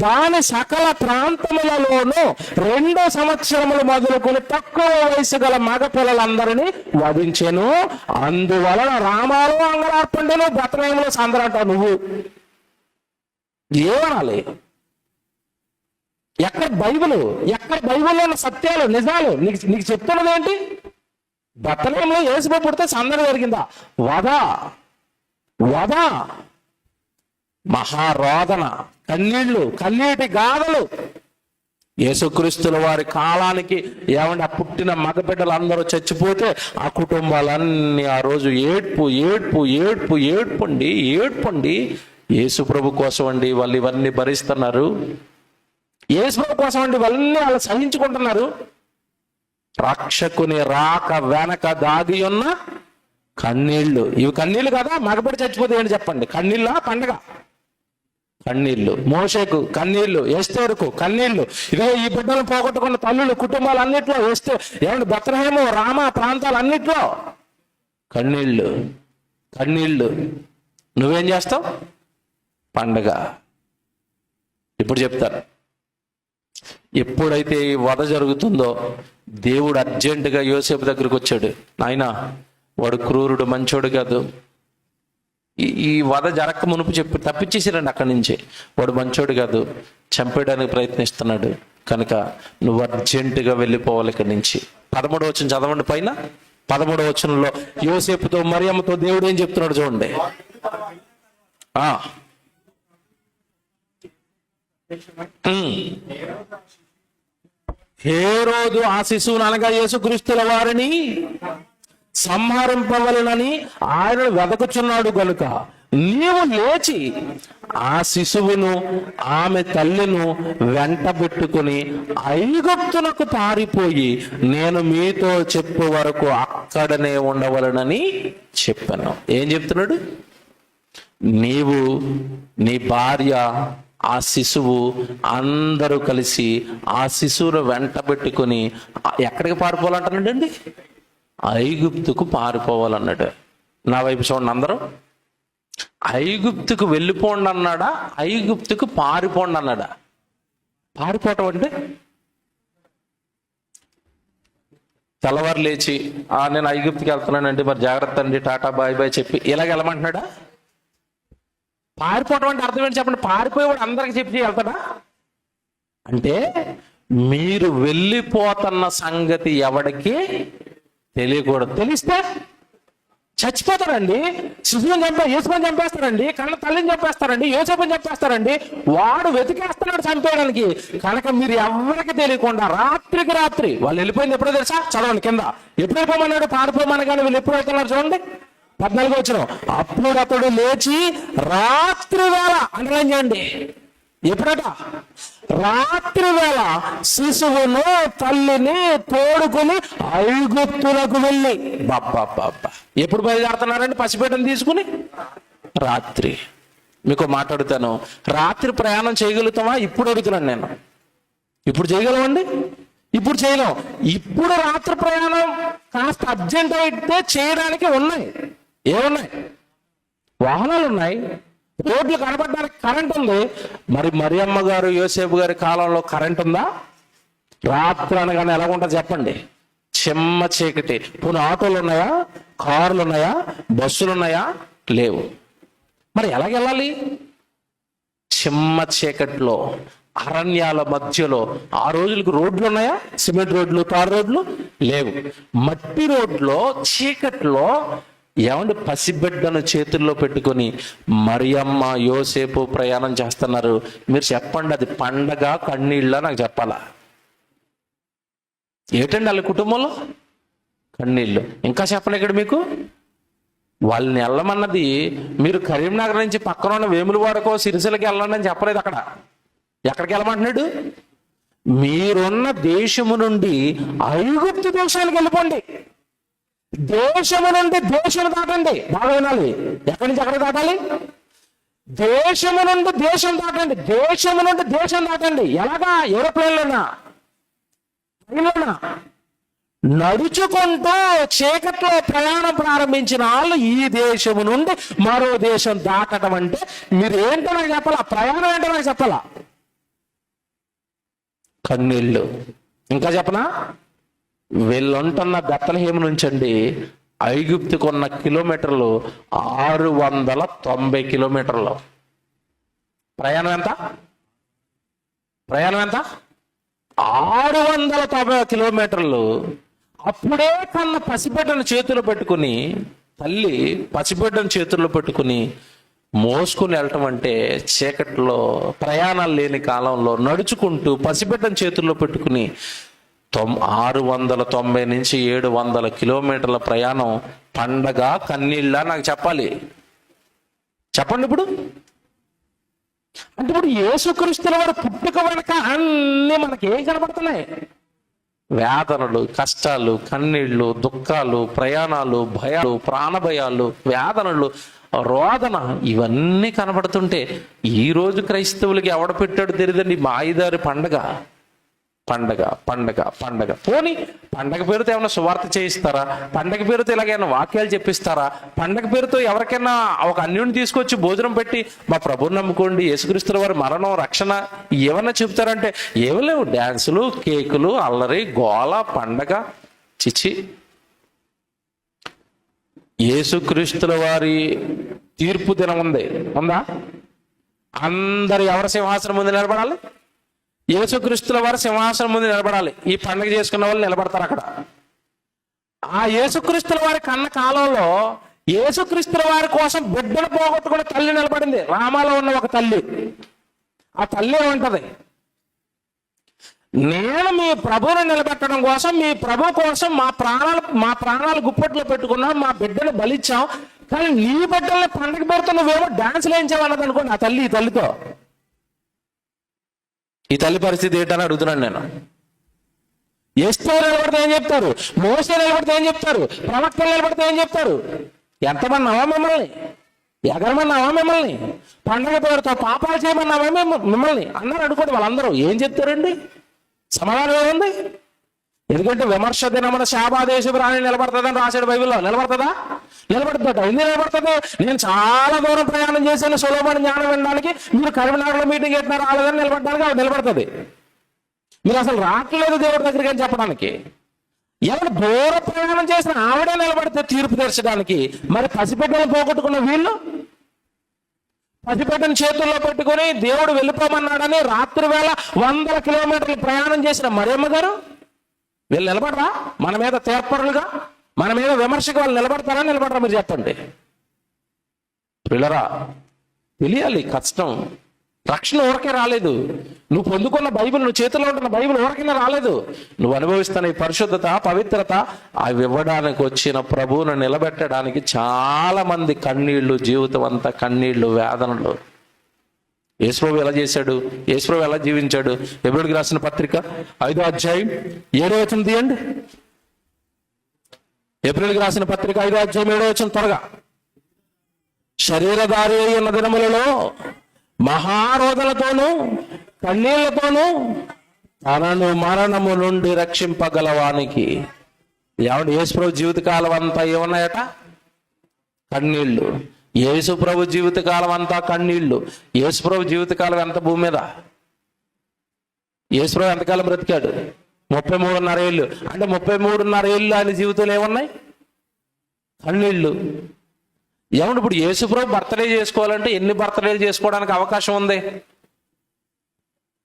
దాని సకల ప్రాంతములలోను 2 సంవత్సరములు మొదలుకొని తక్కువ వయసు గల మగ పిల్లలందరినీ వధించెను. అందువలన రామాలో అంగలార్పుండెను, బెత్లెహేములో సందడి అంటావు నువ్వు. ఏమనాలి? ఎక్కడ బైబిల్లో ఉన్న సత్యాలు నిజాలు నీకు చెప్తున్నది ఏంటి? బెత్లెహేంలో యేసుబాబు పుడితే సందడి జరిగిందా? వధ, మహారోదన, కన్నీటి గాథలు. యేసుక్రీస్తుల వారి కాలానికి ఏమంటే ఆ పుట్టిన మగబిడ్డలు అందరూ చచ్చిపోతే ఆ కుటుంబాలన్నీ ఆ రోజు ఏడ్పండి. యేసు ప్రభు కోసం అండి వాళ్ళు ఇవన్నీ భరిస్తున్నారు. యేసు ప్రభు కోసం అండి ఇవన్నీ వాళ్ళు సహించుకుంటున్నారు. రక్షకుని రాక వెనక దాగి ఉన్న కన్నీళ్లు. ఇవి కన్నీళ్లు కదా? మగబిడ్డ చచ్చిపోతే ఏంటి చెప్పండి? కన్నీళ్ళ పండగ? కన్నీళ్లు. మోషేకు కన్నీళ్లు, ఎస్తేరుకు కన్నీళ్లు. ఇదే ఈ బిడ్డలు పోగొట్టుకున్న తల్లులు కుటుంబాలు అన్నిట్లో ఏమంటే బెత్లెహేము, రామా ప్రాంతాలన్నిట్లో కన్నీళ్లు. నువ్వేం చేస్తావు? పండగ. ఇప్పుడు చెప్తాను. ఎప్పుడైతే ఈ వధ జరుగుతుందో దేవుడు అర్జెంటుగా యోసేపు దగ్గరికి వచ్చాడు. నాయనా, వాడు క్రూరుడు, మంచోడు కాదు. ఈ వధ జరక్క మునుపు చెప్పి తప్పించేసారండి అక్కడి నుంచి. వాడు మంచోడు కాదు, చంపేయడానికి ప్రయత్నిస్తున్నాడు, కనుక నువ్వు అర్జెంటుగా వెళ్ళిపోవాలి ఇక్కడి నుంచి. 13వ వచనం చదవండి. పైన 13వ వచనంలో యోసేపుతో మరియమ్మతో దేవుడు ఏం చెప్తున్నాడు చూడండి. హేరోదు ఆ శిశువును అనగా యేసుక్రీస్తుల వారిని సంహరింపవలెనని ఆయన వెదకుచున్నాడు గనుక నీవు లేచి ఆ శిశువును ఆమె తల్లిను వెంటబెట్టుకుని ఐగుప్తునకు పారిపోయి నేను మీతో చెప్పు వరకు అక్కడనే ఉండవలనని చెప్పాను. ఏం చెప్తున్నాడు? నీవు, నీ భార్య, ఆ శిశువు అందరూ కలిసి ఆ శిశువును వెంటబెట్టుకుని ఎక్కడికి పారిపోవాలంటున్నాడండి? ఐగుప్తుకు పారిపోవాలన్నాడు. నా వైపు చూడండి అందరూ. ఐగుప్తుకు వెళ్ళిపోండి అన్నాడా? ఐగుప్తుకు పారిపోండి అన్నాడా? పారిపోవటం అంటే తెల్లవారు లేచి నేను ఐగుప్తుకి వెళ్తున్నానండి, మరి జాగ్రత్త అండి, టాటా బాయ్ బాయ్ చెప్పి ఇలాగ వెళ్ళమంటున్నాడా? పారిపోవటం అంటే అర్థం ఏంటి చెప్పండి? పారిపోయేవాడు అందరికి చెప్పి వెళ్తాడా? అంటే మీరు వెళ్ళిపోతున్న సంగతి ఎవడికి తెలియకూడదు. తెలిస్తే చచ్చిపోతారండి. శిశువుని యేసుని చంపేస్తారండి, కన్న తల్లిని చంపేస్తారండి, యోసేపుని చంపేస్తారండి. వాడు వెతికేస్తున్నాడు చంపేయడానికి. కనుక మీరు ఎవరికి తెలియకుండా రాత్రి వాళ్ళు వెళ్ళిపోయింది ఎప్పుడో తెలుసా? చదవండి కింద. ఎప్పుడు వెళ్ళిపోమన్నాడు? పారిపోమని. కానీ వీళ్ళు ఎప్పుడు వెళ్తున్నారు చూడండి. 14వ వచనం. అప్పుడు అతడు లేచి రాత్రి వేళ అండర్లైన్ చేయండి. ఎప్పుడట? రాత్రి వేళ శిశువును తల్లిని తోడుకుని ఐగుప్తులకు వెళ్ళి. బాబ్బా, ఎప్పుడు బయలుదేరుతున్నారండి పసిబిడ్డను తీసుకుని? రాత్రి. మీకు మాట్లాడుతాను, రాత్రి ప్రయాణం చేయగలుగుతామా? ఇప్పుడు అడుగుతున్నాను నేను. ఇప్పుడు చేయగలమండి? ఇప్పుడు చేయలేం. ఇప్పుడు రాత్రి ప్రయాణం కాస్త అర్జెంట్ అయితే చేయడానికి ఉన్నాయి. ఏమున్నాయి? వాహనాలు ఉన్నాయి, రోడ్లు కనబడడానికి కరెంట్ ఉంది. మరి మరియమ్మ గారు, యోసేపు గారి కాలంలో కరెంట్ ఉందా? రాత్రి అనగానే ఎలా ఉంటుంది చెప్పండి? చెమ్మ చీకటి. పోనీ ఆటోలు ఉన్నాయా? కార్లు ఉన్నాయా? బస్సులు ఉన్నాయా? లేవు. మరి ఎలాగెళ్ళాలి? చెమ్మ చీకట్లో, అరణ్యాల మధ్యలో. ఆ రోజులకు రోడ్లు ఉన్నాయా? సిమెంట్ రోడ్లు, తార్ రోడ్లు లేవు. మట్టి రోడ్లో చీకట్లో ఏమంటే పసిబిడ్డను చేతుల్లో పెట్టుకొని మరియమ్మ, యోసేపు ప్రయాణం చేస్తున్నారు. మీరు చెప్పండి, అది పండగ, కన్నీళ్ళ? నాకు చెప్పాలా? ఏటండి వాళ్ళ కుటుంబంలో? కన్నీళ్ళు. ఇంకా చెప్పండి ఇక్కడ మీకు. వాళ్ళని వెళ్ళమన్నది మీరు కరీంనగర్ నుంచి పక్కన ఉన్న వేములవాడకో సిరిసిల్లకి వెళ్ళండి అని చెప్పలేదు. అక్కడ ఎక్కడికి వెళ్ళమంటున్నాడు? మీరున్న దేశము నుండి ఐగుప్తు దేశానికి వెళ్ళిపోండి. దేశము నుండి దేశం దాటండి. బాగా వినాలి. ఎక్కడి నుంచి ఎక్కడికి దాటాలి? దేశము నుండి దేశం దాటండి. దేశము నుండి దేశం దాటండి. ఎలాగా? ఏరోప్లేన్లోనా? ట్రైన్లోనా? నడుచుకుంటూ చీకట్లో ప్రయాణం ప్రారంభించిన వాళ్ళు ఈ దేశము నుండి మరో దేశం దాటడం అంటే మీరు ఏంటో నాకు చెప్పాలా? ప్రయాణం ఏంటో నాకు చెప్పాలా? కన్నీళ్ళు. ఇంకా చెప్పనా? వీళ్ళుంటున్న బెత్లెహేము నుంచి అండి ఐగుప్తుకు ఉన్న కిలోమీటర్లు 690 కిలోమీటర్లు. ప్రయాణం ఎంత? ప్రయాణం ఎంత? 690 కిలోమీటర్లు. అప్పుడే కన్న పసిబిడ్డను చేతిలో పెట్టుకుని, తల్లి పసిబిడ్డను చేతుల్లో పెట్టుకుని మోసుకుని వెళ్ళటం అంటే, చీకట్లో ప్రయాణాలు లేని కాలంలో నడుచుకుంటూ పసిబిడ్డను చేతుల్లో పెట్టుకుని 690 నుంచి 700 కిలోమీటర్ల ప్రయాణం. పండగ కన్నీళ్ళ? నాకు చెప్పాలి, చెప్పండి. ఇప్పుడు అంటే ఇప్పుడు యేసుక్రీస్తుల వారు పుట్టుక వెనక అన్నీ మనకి ఏం కనబడుతున్నాయి? వేదనలు, కష్టాలు, కన్నీళ్లు, దుఃఖాలు, ప్రయాణాలు, భయాలు, ప్రాణభయాలు, వేదనలు, రోదన, ఇవన్నీ కనబడుతుంటే ఈ రోజు క్రైస్తవులకి ఎవడ పెట్టాడు తెలియదండి మాయిదారి పండగ. పండగ పండగ పండగ. పోనీ పండగ పేరుతో ఏమైనా సువార్త చేయిస్తారా? పండగ పేరుతో ఇలాగైనా వాక్యాలు చెప్పిస్తారా? పండగ పేరుతో ఎవరికైనా ఒక అన్యుని తీసుకొచ్చి భోజనం పెట్టి మా ప్రభువుని నమ్ముకోండి, యేసుక్రీస్తుల వారి మరణం, రక్షణ ఏమన్నా చెప్తారంటే ఏమీ లేవు. డ్యాన్సులు, కేకులు, అల్లరి, గోల, పండగ. చిచి. యేసుక్రీస్తుల వారి తీర్పు దినం ఉందా? అందరు ఎవరి సింహాసనం ముందు నిలబడాలి? యేసుక్రీస్తుల వారి సింహాసనం ముందు నిలబడాలి. ఈ పండుగ చేసుకున్న వాళ్ళు నిలబడతారు అక్కడ. ఆ యేసుక్రీస్తుల వారి కన్న కాలంలో యేసుక్రీస్తుల వారి కోసం బిడ్డను పోగొట్టుకున్న తల్లి నిలబడింది. రామాలో ఉన్న ఒక తల్లి. ఆ తల్లి ఏమంటది? నేను మీ ప్రభువుని నిలబెట్టడం కోసం, మీ ప్రభు కోసం మా ప్రాణాలు గుప్పట్లో పెట్టుకున్నాం, మా బిడ్డను బలిచ్చాం, కానీ నీ బిడ్డల్ని పండగ పెడుతూ నువ్వేమో డాన్సులు వేయించావన్నది అనుకోండి ఆ తల్లి. ఈ తల్లితో ఈ తల్లి పరిస్థితి ఏంటని అడుగుతున్నాను నేను. ఎస్తేరు నిలబడితే ఏం చెప్తారు? మోసే నిలబడితే ఏం చెప్తారు? ప్రవక్తలు నిలబడితే ఏం చెప్తారు? ఎంతమన్నావా మిమ్మల్ని? ఎగరమన్నావా మిమ్మల్ని? పండగ పేరుతో పాపాలు చేయమన్నావా మిమ్మల్ని అన్నారు అనుకోండి. వాళ్ళందరూ ఏం చెప్తారండి? సమాధానం ఏముంది? ఎందుకంటే విమర్శ దినమున శాపాదేశపు రాణి నిలబడుతుందని రాశాడు బైబిల్లో. నిలబడుతుందా? నిలబడుతుందట. ఎందుకు నిలబడుతుంది? నేను చాలా దూరం ప్రయాణం చేశాను సొలొమోను జ్ఞానం వినడానికి, మీరు కరీంనగర్లో మీటింగ్ పెట్టినా రాలేదని నిలబడడానికి ఆవిడ నిలబడుతుంది. మీరు అసలు రావట్లేదు దేవుడి దగ్గరికి అని చెప్పడానికి. ఎవరు దూర ప్రయాణం చేసిన ఆవిడే నిలబడితే తీర్పు తీర్చడానికి, మరి పసిబిడ్డలు పోగొట్టుకున్న వీళ్ళు పసిబిడ్డను చేతుల్లో పెట్టుకుని దేవుడు వెళ్ళిపోమన్నాడని రాత్రి వేళ 100 కిలోమీటర్లు ప్రయాణం చేసిన మరియమ్మ గారు వీళ్ళు నిలబడరా? మన మీద తీర్పరులుగా, మన మీద విమర్శకు వాళ్ళు నిలబడతారా? నిలబడరా? మీరు చెప్పండి. పిల్లరా, తెలియాలి కష్టం. రక్షణ ఊరకే రాలేదు. నువ్వు పొందుకున్న బైబిల్, నువ్వు చేతిలో ఉంటున్న బైబిల్ ఊరకనే రాలేదు. నువ్వు అనుభవిస్తున్న ఈ పరిశుద్ధత, పవిత్రత, అవి ఇవ్వడానికి వచ్చిన ప్రభువును నిలబెట్టడానికి చాలా మంది కన్నీళ్లు, జీవితం అంతా కన్నీళ్లు, వేదనలు. యేసుప్రభు ఎలా చేశాడు? యేసుప్రభు ఎలా జీవించాడు? హెబ్రీయులకు రాసిన పత్రిక 5వ అధ్యాయం 7వ వచనం తీయండి. హెబ్రీయులకు రాసిన పత్రిక 5వ అధ్యాయం 7వ వచనం త్వరగా. శరీరధారి ఉన్న దినములలో మహారోదనతోనూ కన్నీళ్లతోనూ తనను మరణము నుండి రక్షింపగలవానికి. ఏమంటే యేసుప్రభు జీవితకాలం అంతా ఏమున్నాయట? కన్నీళ్లు. యేసుప్రభు జీవితకాలం అంతా కన్నీళ్లు. యేసుప్రభు జీవితకాలం ఎంత భూమి మీద? యేసుప్రభు ఎంతకాలం బ్రతికాడు? 33.5 ఏళ్ళు. అంటే 33.5 ఏళ్ళు ఆయన జీవితంలో ఏమున్నాయి? కన్నీళ్లు. ఏమంటే ఇప్పుడు యేసుప్రభు బర్త్డే చేసుకోవాలంటే ఎన్ని బర్త్డేలు చేసుకోవడానికి అవకాశం ఉంది?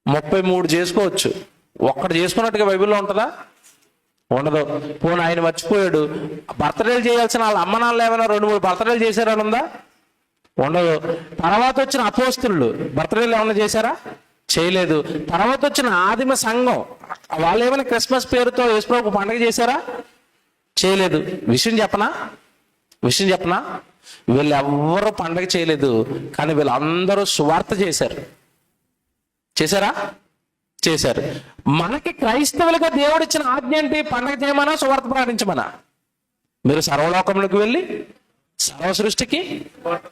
33 చేసుకోవచ్చు. ఒక్కటి చేసుకున్నట్టుగా బైబిల్లో ఉంటుందా? ఉండదు. పోనీ ఆయన మర్చిపోయాడు. బర్త్డేలు చేయాల్సిన వాళ్ళ అమ్మ నాన్నలు ఏమైనా 2-3 బర్త్డేలు చేశారని ఉందా? ఉండదు. తర్వాత వచ్చిన అపోస్తులు బర్త్డేలు ఏమైనా చేశారా? చేయలేదు. తర్వాత వచ్చిన ఆదిమ సంఘం వాళ్ళు ఏమైనా క్రిస్మస్ పేరుతో యేసుప్రభుకు పండుగ చేశారా? చేయలేదు. విషయం చెప్పనా? వీళ్ళు ఎవ్వరూ పండగ చేయలేదు, కానీ వీళ్ళందరూ సువార్త చేశారా? చేశారు. మనకి క్రైస్తవులుగా దేవుడిచ్చిన ఆజ్ఞ ఏంటి? పండగ చేయమనా, సువార్త ప్రకటించమనా? మీరు సర్వలోకంలోకి వెళ్ళి సర్వ సృష్టికి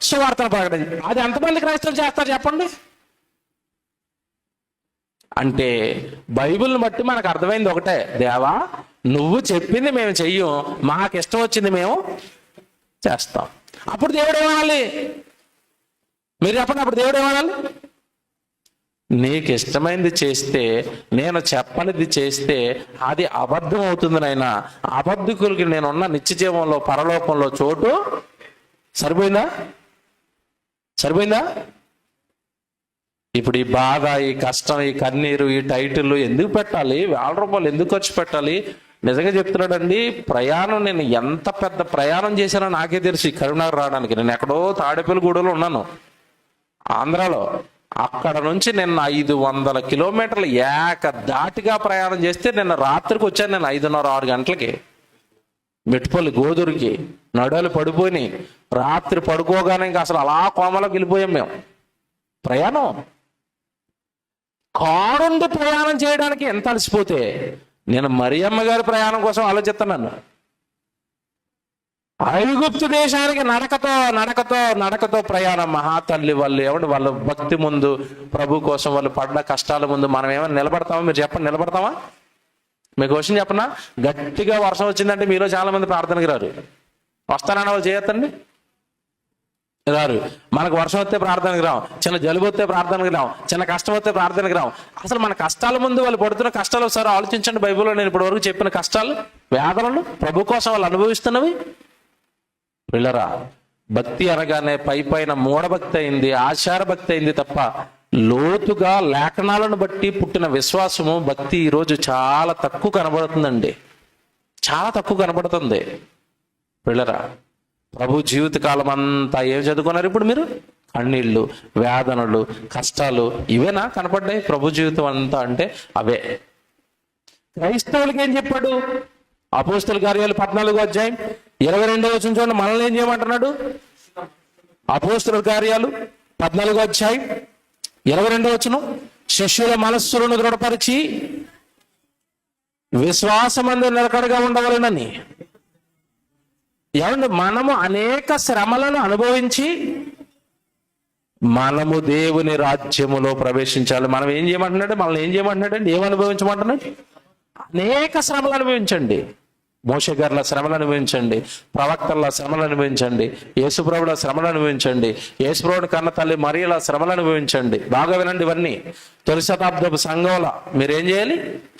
సువార్తను ప్రకటించండి. అది ఎంతమంది క్రైస్తవులు చేస్తారు చెప్పండి? అంటే బైబిల్ని బట్టి మనకు అర్థమైంది ఒకటే, దేవా నువ్వు చెప్పింది మేము చెయ్యం, మాకు ఇష్టం వచ్చింది మేము చేస్తాం. అప్పుడు దేవుడు ఏమనాలి? మీరు చెప్పండి. అప్పుడు దేవుడు ఏమనాలి? నీకు ఇష్టమైనది చేస్తే, నేను చెప్పనిది చేస్తే అది అబద్ధం అవుతుంది నాయనా. అబద్ధికులకి నేనున్న నిత్య జీవంలో, పరలోకంలో చోటు. సరిపోయిందా? ఇప్పుడు ఈ బాధ, ఈ కష్టం, ఈ కన్నీరు, ఈ టైటిల్ ఎందుకు పెట్టాలి? ₹1,000 ఎందుకు ఖర్చు పెట్టాలి? నిజంగా చెప్తున్నాడండి. ప్రయాణం, నేను ఎంత పెద్ద ప్రయాణం చేశానో నాకే తెలుసు ఈ కరీంనగర్ రావడానికి. నేను ఎక్కడో తాడేపల్లిగూడలో ఉన్నాను, ఆంధ్రాలో. అక్కడ నుంచి నిన్న 500 కిలోమీటర్లు ఏకదాటిగా ప్రయాణం చేస్తే నిన్న రాత్రికి వచ్చాను. నేను 5:30, 6 గంటలకి మెట్టుపల్లి గోదూరికి నడులు పడిపోయి రాత్రి పడుకోగానే ఇంకా అసలు అలా కోమలోకి వెళ్ళిపోయాం మేము. ప్రయాణం, కారుండి ప్రయాణం చేయడానికి ఎంత అలసిపోతే, నేను మరియమ్మ గారి ప్రయాణం కోసం ఆలోచిస్తున్నాను. ఐగుప్తు దేశానికి నడకతో ప్రయాణం. మహాతల్లి వాళ్ళు ఏమంటే వాళ్ళ భక్తి ముందు, ప్రభు కోసం వాళ్ళు పడ్డ కష్టాల ముందు మనం ఏమైనా నిలబడతామా? మీరు చెప్పండి, నిలబడతామా? మీకు క్వశ్చన్ చెప్పనా? గట్టిగా వర్షం వచ్చిందంటే మీలో చాలా మంది ప్రార్థనకి రారు. వస్తానని వాళ్ళు చేయొద్దండి, రారు. మనకు వర్షం వస్తే ప్రార్థనకి రావు, చిన్న జలుబు వస్తే ప్రార్థనకి రావు, చిన్న కష్టం వస్తే ప్రార్థనకి రావు. అసలు మన కష్టాల ముందు వాళ్ళు పడుతున్న కష్టాలు ఒకసారి ఆలోచించండి. బైబిల్లో నేను ఇప్పటి వరకు చెప్పిన కష్టాలు, వేదనలు ప్రభు కోసం వాళ్ళు అనుభవిస్తున్నవి. పిల్లరా, భక్తి అనగానే పైన మూఢభక్తి అయింది, ఆచార భక్తి అయింది తప్ప లోతుగా లేఖనాలను బట్టి పుట్టిన విశ్వాసము, భక్తి ఈరోజు చాలా తక్కువ కనబడుతుందండి. చాలా తక్కువ కనబడుతుంది. పిల్లరా, ప్రభు జీవితకాలం అంతా ఏం చదువుకున్నారు ఇప్పుడు మీరు? కన్నీళ్ళు, వేదనలు, కష్టాలు, ఇవేనా కనపడ్డాయి ప్రభు జీవితం అంతా? అంటే అవే. క్రైస్తవులకి ఏం చెప్పాడు? అపోస్తల కార్యాలు 14వ అధ్యాయం 22వ వచనం చూడండి. మనల్ని ఏం చేయమంటున్నాడు? అపోస్తల కార్యాలు 14వ అధ్యాయం 22వ వచనం, శిష్యుల మనస్సులను దృఢపరిచి విశ్వాసమందు నిలకడగా ఉండవలెనని. ఏమండి, మనము అనేక శ్రమలను అనుభవించి మనము దేవుని రాజ్యములో ప్రవేశించాలి. మనం ఏం చేయమంటున్నాడు? మనల్ని ఏం చేయమంటున్నాడండి? ఏం అనుభవించమంటున్నాడు? అనేక శ్రమలు అనుభవించండి. మోషే గారిల శ్రమలు అనుభవించండి, ప్రవక్తల శ్రమలు అనుభవించండి, యేసుప్రభుల శ్రమలు అనుభవించండి, యేసుప్రభుని కన్న తల్లి మరియల శ్రమలు అనుభవించండి. బాగా వినండి, ఇవన్నీ తొలి శతాబ్దపు సంఘంలో మీరేం చేయాలి?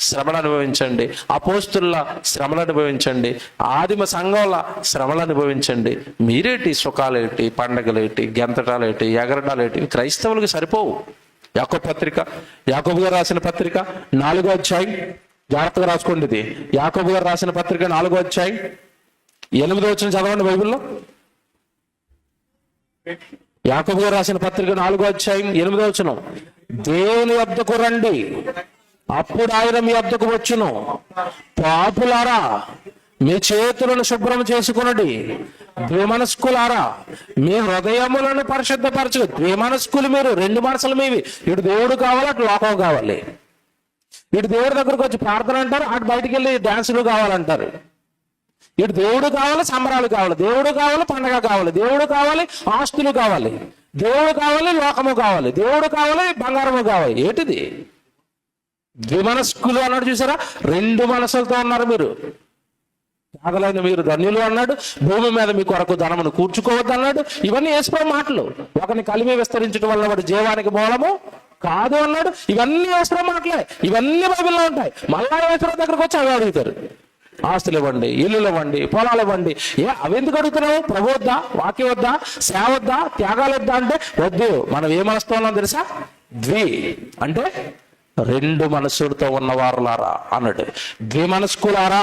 శ్రమలు అనుభవించండి. అపోస్తుల శ్రమలు అనుభవించండి, ఆదిమ సంఘంలో శ్రమలు అనుభవించండి. మీరేటి సుఖాలేటి, పండగలేటి, గెంతటాలేటి, ఎగరటాలేటి? క్రైస్తవులకు సరిపోవు. యాకోబు గారు రాసిన పత్రిక 4వ అధ్యాయం, జాగ్రత్తగా రాసుకోండి. ఇది యాకోబు గారు రాసిన పత్రిక 4వ అధ్యాయం 8వ వచనం చదవండి బైబిల్లో. యాకోబు గారు రాసిన పత్రిక 4వ అధ్యాయం 8వ వచనం, దేవుని వద్దకు రండి, అప్పుడు ఆయన మీ వద్దకు వచ్చును. పాపులారా, మీ చేతులను శుభ్రం చేసుకునండి. ద్విమనస్కులారా, మీ హృదయములను పరిశుద్ధపరచు. ద్విమనస్కులు మీరు, 2 మనసులు మీవి. ఇటు దేవుడు కావాలి, అటు లోకం కావాలి. ఇటు దేవుడి దగ్గరకు వచ్చి ప్రార్థన అంటారు, అటు బయటికి వెళ్ళి డాన్సులు కావాలంటారు. ఇటు దేవుడు కావాలి, సంబరాలు కావాలి, దేవుడు కావాలి, పండగ కావాలి, దేవుడు కావాలి, ఆస్తులు కావాలి, దేవుడు కావాలి, లోకము కావాలి, దేవుడు కావాలి, బంగారము కావాలి. ఏంటిది? ద్విమనస్కులు అన్నాడు చూసారా? 2 మనసులతో ఉన్నారు మీరు. త్యాగలైన మీరు ధన్యులు అన్నాడు. భూమి మీద మీ కొరకు ధనమును కూర్చుకోవద్దు అన్నాడు. ఇవన్నీ యేసుప్రభు మాటలు. ఒకని కలిమి విస్తరించడం వల్ల వాడు జీవానికి మూలము కాదు అన్నాడు. ఇవన్నీ యేసుప్రభు మాటలే. ఇవన్నీ బైబిల్లో ఉంటాయి. మళ్ళా యేసుప్రభు దగ్గరకు వచ్చి అవి అడుగుతారు. ఆస్తులు ఇవ్వండి, ఇల్లులు ఇవ్వండి, పొలాలు ఇవ్వండి. అవి ఎందుకు అడుగుతున్నావు? ప్రభు వద్దా, వాక్యం వద్దా, సేవ వద్దా, త్యాగాలు వద్దా అంటే వద్దు. మనం ఏ మనసుతో ఉన్నాం తెలుసా? అంటే 2 మనసులతో ఉన్నవారులారా అన్నాడు. ద్విమనస్కులారా,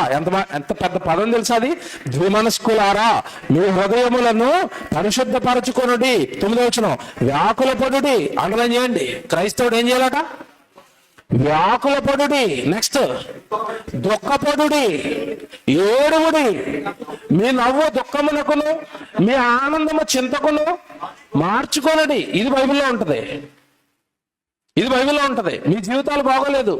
ఎంత పెద్ద పదం తెలుసా అది? ద్విమనస్కులారా, మీ హృదయములను పరిశుద్ధపరచుకొనుడి. 9వ వచనం, వ్యాకుల పడుడి. అండర్లైన్ చేయండి. క్రైస్తవుడు ఏం చేయాలట? వ్యాకుల పడుడి. నెక్స్ట్, దుఃఖపడుడి, ఏడువుడి. మీ నవ్వు దుఃఖమునకును, మీ ఆనందము చింతకును మార్చుకొనుడి. ఇది బైబిల్లో ఉంటది. ఇది బైబిల్లో ఉంటది. మీ జీవితాలు బాగోలేదు,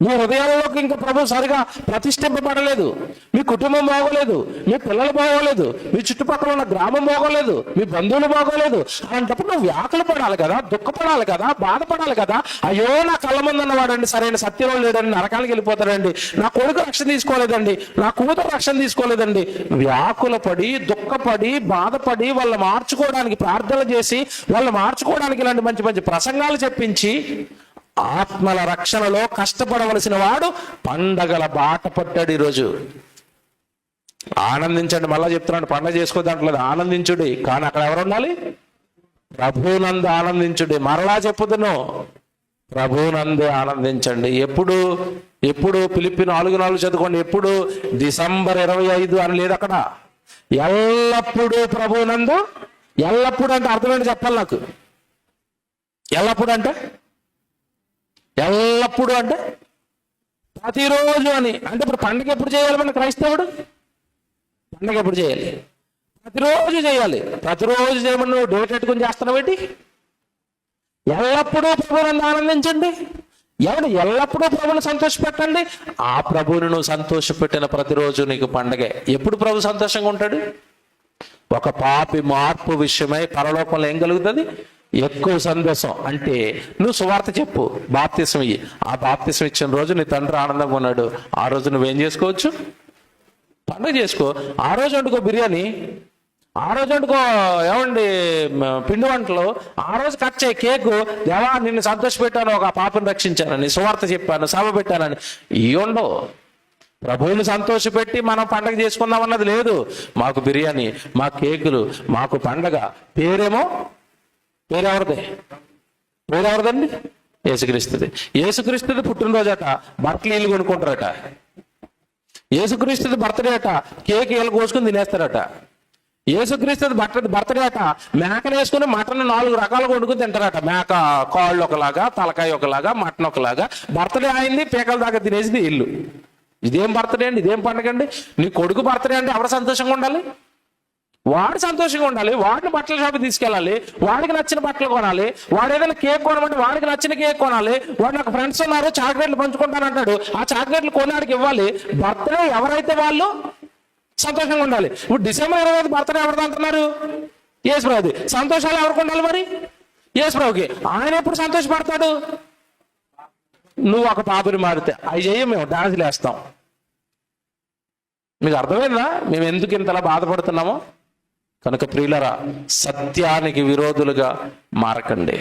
మీ హృదయాలలోకి ఇంకా ప్రభు సరిగా ప్రతిష్ఠింపబడలేదు, మీ కుటుంబం బాగోలేదు, మీ పిల్లలు బాగోలేదు, మీ చుట్టుపక్కల ఉన్న గ్రామం బాగోలేదు, మీ బంధువులు బాగోలేదు. అలాంటప్పుడు నువ్వు వ్యాకులు పడాలి కదా, దుఃఖపడాలి కదా, బాధపడాలి కదా. అయ్యో, నా కళ్ళ ముందు ఉన్నవాడండి సరైన సత్యంలో లేదండి, నరకానికి వెళ్ళిపోతాడండి, నా కొడుకు రక్షణ తీసుకోలేదండి, నా కూతురు రక్షణ తీసుకోలేదండి. వ్యాకుల పడి, దుఃఖపడి, బాధపడి వాళ్ళ మార్చుకోవడానికి ప్రార్థనలు చేసి, వాళ్ళు మార్చుకోవడానికి ఇలాంటి మంచి మంచి ప్రసంగాలు చెప్పించి ఆత్మల రక్షణలో కష్టపడవలసిన వాడు పండగల బాట పట్టాడు. ఈరోజు ఆనందించండి. మళ్ళా చెప్తున్నాడు, పండగ చేసుకోదంటలేదు, ఆనందించుడి. కానీ అక్కడ ఎవరు ఉండాలి? ప్రభువునందు ఆనందించుడి. మరలా చెప్పుదును, ప్రభువునందే ఆనందించండి. ఎప్పుడు ఎప్పుడు ఫిలిప్పీ 4:4 చదువుకోండి. ఎప్పుడు డిసెంబర్ 25 అని లేదు అక్కడ. ఎల్లప్పుడూ ప్రభువునందు. ఎల్లప్పుడు అంటే అర్థమైంది చెప్పాలి నాకు. ఎల్లప్పుడు అంటే ఎల్లప్పుడు అంటే ప్రతిరోజు అని. అంటే ఇప్పుడు పండుగ ఎప్పుడు చేయాలి మన క్రైస్తవుడు? పండుగ ఎప్పుడు చేయాలి? ప్రతిరోజు చేయాలి. ప్రతిరోజు చేయమని నువ్వు డేట్ పెట్టుకుని చేస్తున్నావు ఏంటి? ఎల్లప్పుడూ ప్రభువునందు ఆనందించండి. ఎవడు ఎల్లప్పుడూ ప్రభువును సంతోషపెట్టండి. ఆ ప్రభువుని నువ్వు సంతోషపెట్టిన ప్రతిరోజు నీకు పండగే. ఎప్పుడు ప్రభు సంతోషంగా ఉంటాడు? ఒక పాపి మార్పు విషయమై పరలోకంలో ఏం కలుగుతుంది? ఎక్కువ సందేశం. అంటే నువ్వు సువార్త చెప్పు, బాప్తిసం ఇయ్యి. ఆ బాప్తిసం ఇచ్చిన రోజు నీ తండ్రి ఆనందంగా ఉన్నాడు. ఆ రోజు నువ్వేం చేసుకోవచ్చు? పండుగ చేసుకో. ఆ రోజు వండుకో బిర్యానీ, ఆ రోజు వండుకో ఏమండి పిండి వంటలు, ఆ రోజు కట్ చేయి కేకు. దేవా నిన్ను సంతోషపెట్టాను, ఒక పాపను రక్షించానని, సువార్త చెప్పాను, సభ పెట్టానని. ఇవి ఉండవు. ప్రభువుని సంతోషపెట్టి మనం పండగ చేసుకుందాం అన్నది లేదు. మాకు బిర్యానీ, మా కేకులు, మాకు పండగ. పేరెవరిది? పేరెవరిదండి? యేసుక్రీస్తుది. యేసుక్రీస్తుది పుట్టినరోజట, బట్టలు ఇల్లు కొనుక్కుంటారట. యేసుక్రీస్తుది బర్త్డే అట, కేక్ ఇళ్ళు కోసుకుని తినేస్తారట. యేసుక్రీస్తుది బర్త్డే అట, మేకను వేసుకుని మటన్ 4 రకాలుగా వండుకుని తింటారట. మేక కాళ్ళు ఒకలాగా, తలకాయ ఒకలాగా, మటన్ ఒకలాగా. బర్త్డే అయింది, పీకల దాకా తినేసింది ఇల్లు. ఇదేం బర్త్డే అండి? ఇదేం పండుగ అండి? నీ కొడుకు బర్త్డే అంటే ఎవరు సంతోషంగా ఉండాలి? వాడు సంతోషంగా ఉండాలి. వాడిని బట్టల షాప్ తీసుకెళ్ళాలి, వాడికి నచ్చిన బట్టలు కొనాలి. వాడు ఏదైనా కేక్ కొనమంటే వాడికి నచ్చిన కేక్ కొనాలి. వాడు నాకు ఫ్రెండ్స్ ఉన్నారు చాక్లెట్లు పంచుకుంటానంటాడు, ఆ చాక్లెట్లు కొన్నాడికి ఇవ్వాలి. బర్త్డే ఎవరైతే వాళ్ళు సంతోషంగా ఉండాలి. ఇప్పుడు డిసెంబర్ 25 బర్త్డే ఎవరిది అంటున్నారు? యేసుప్రభుది. సంతోషాలు ఎవరికి ఉండాలి మరి? యేసుప్రభుకి. ఆయన ఎప్పుడు సంతోషపడతాడు? నువ్వు ఒక పాపిని మారితే అవి చెయ్యి, మేము డాన్సులు వేస్తాం. మీకు అర్థమైందా మేము ఎందుకు ఇంతలా బాధపడుతున్నామో? కనుక ప్రియులరా, సత్యానికి విరోధులుగా మారకండి.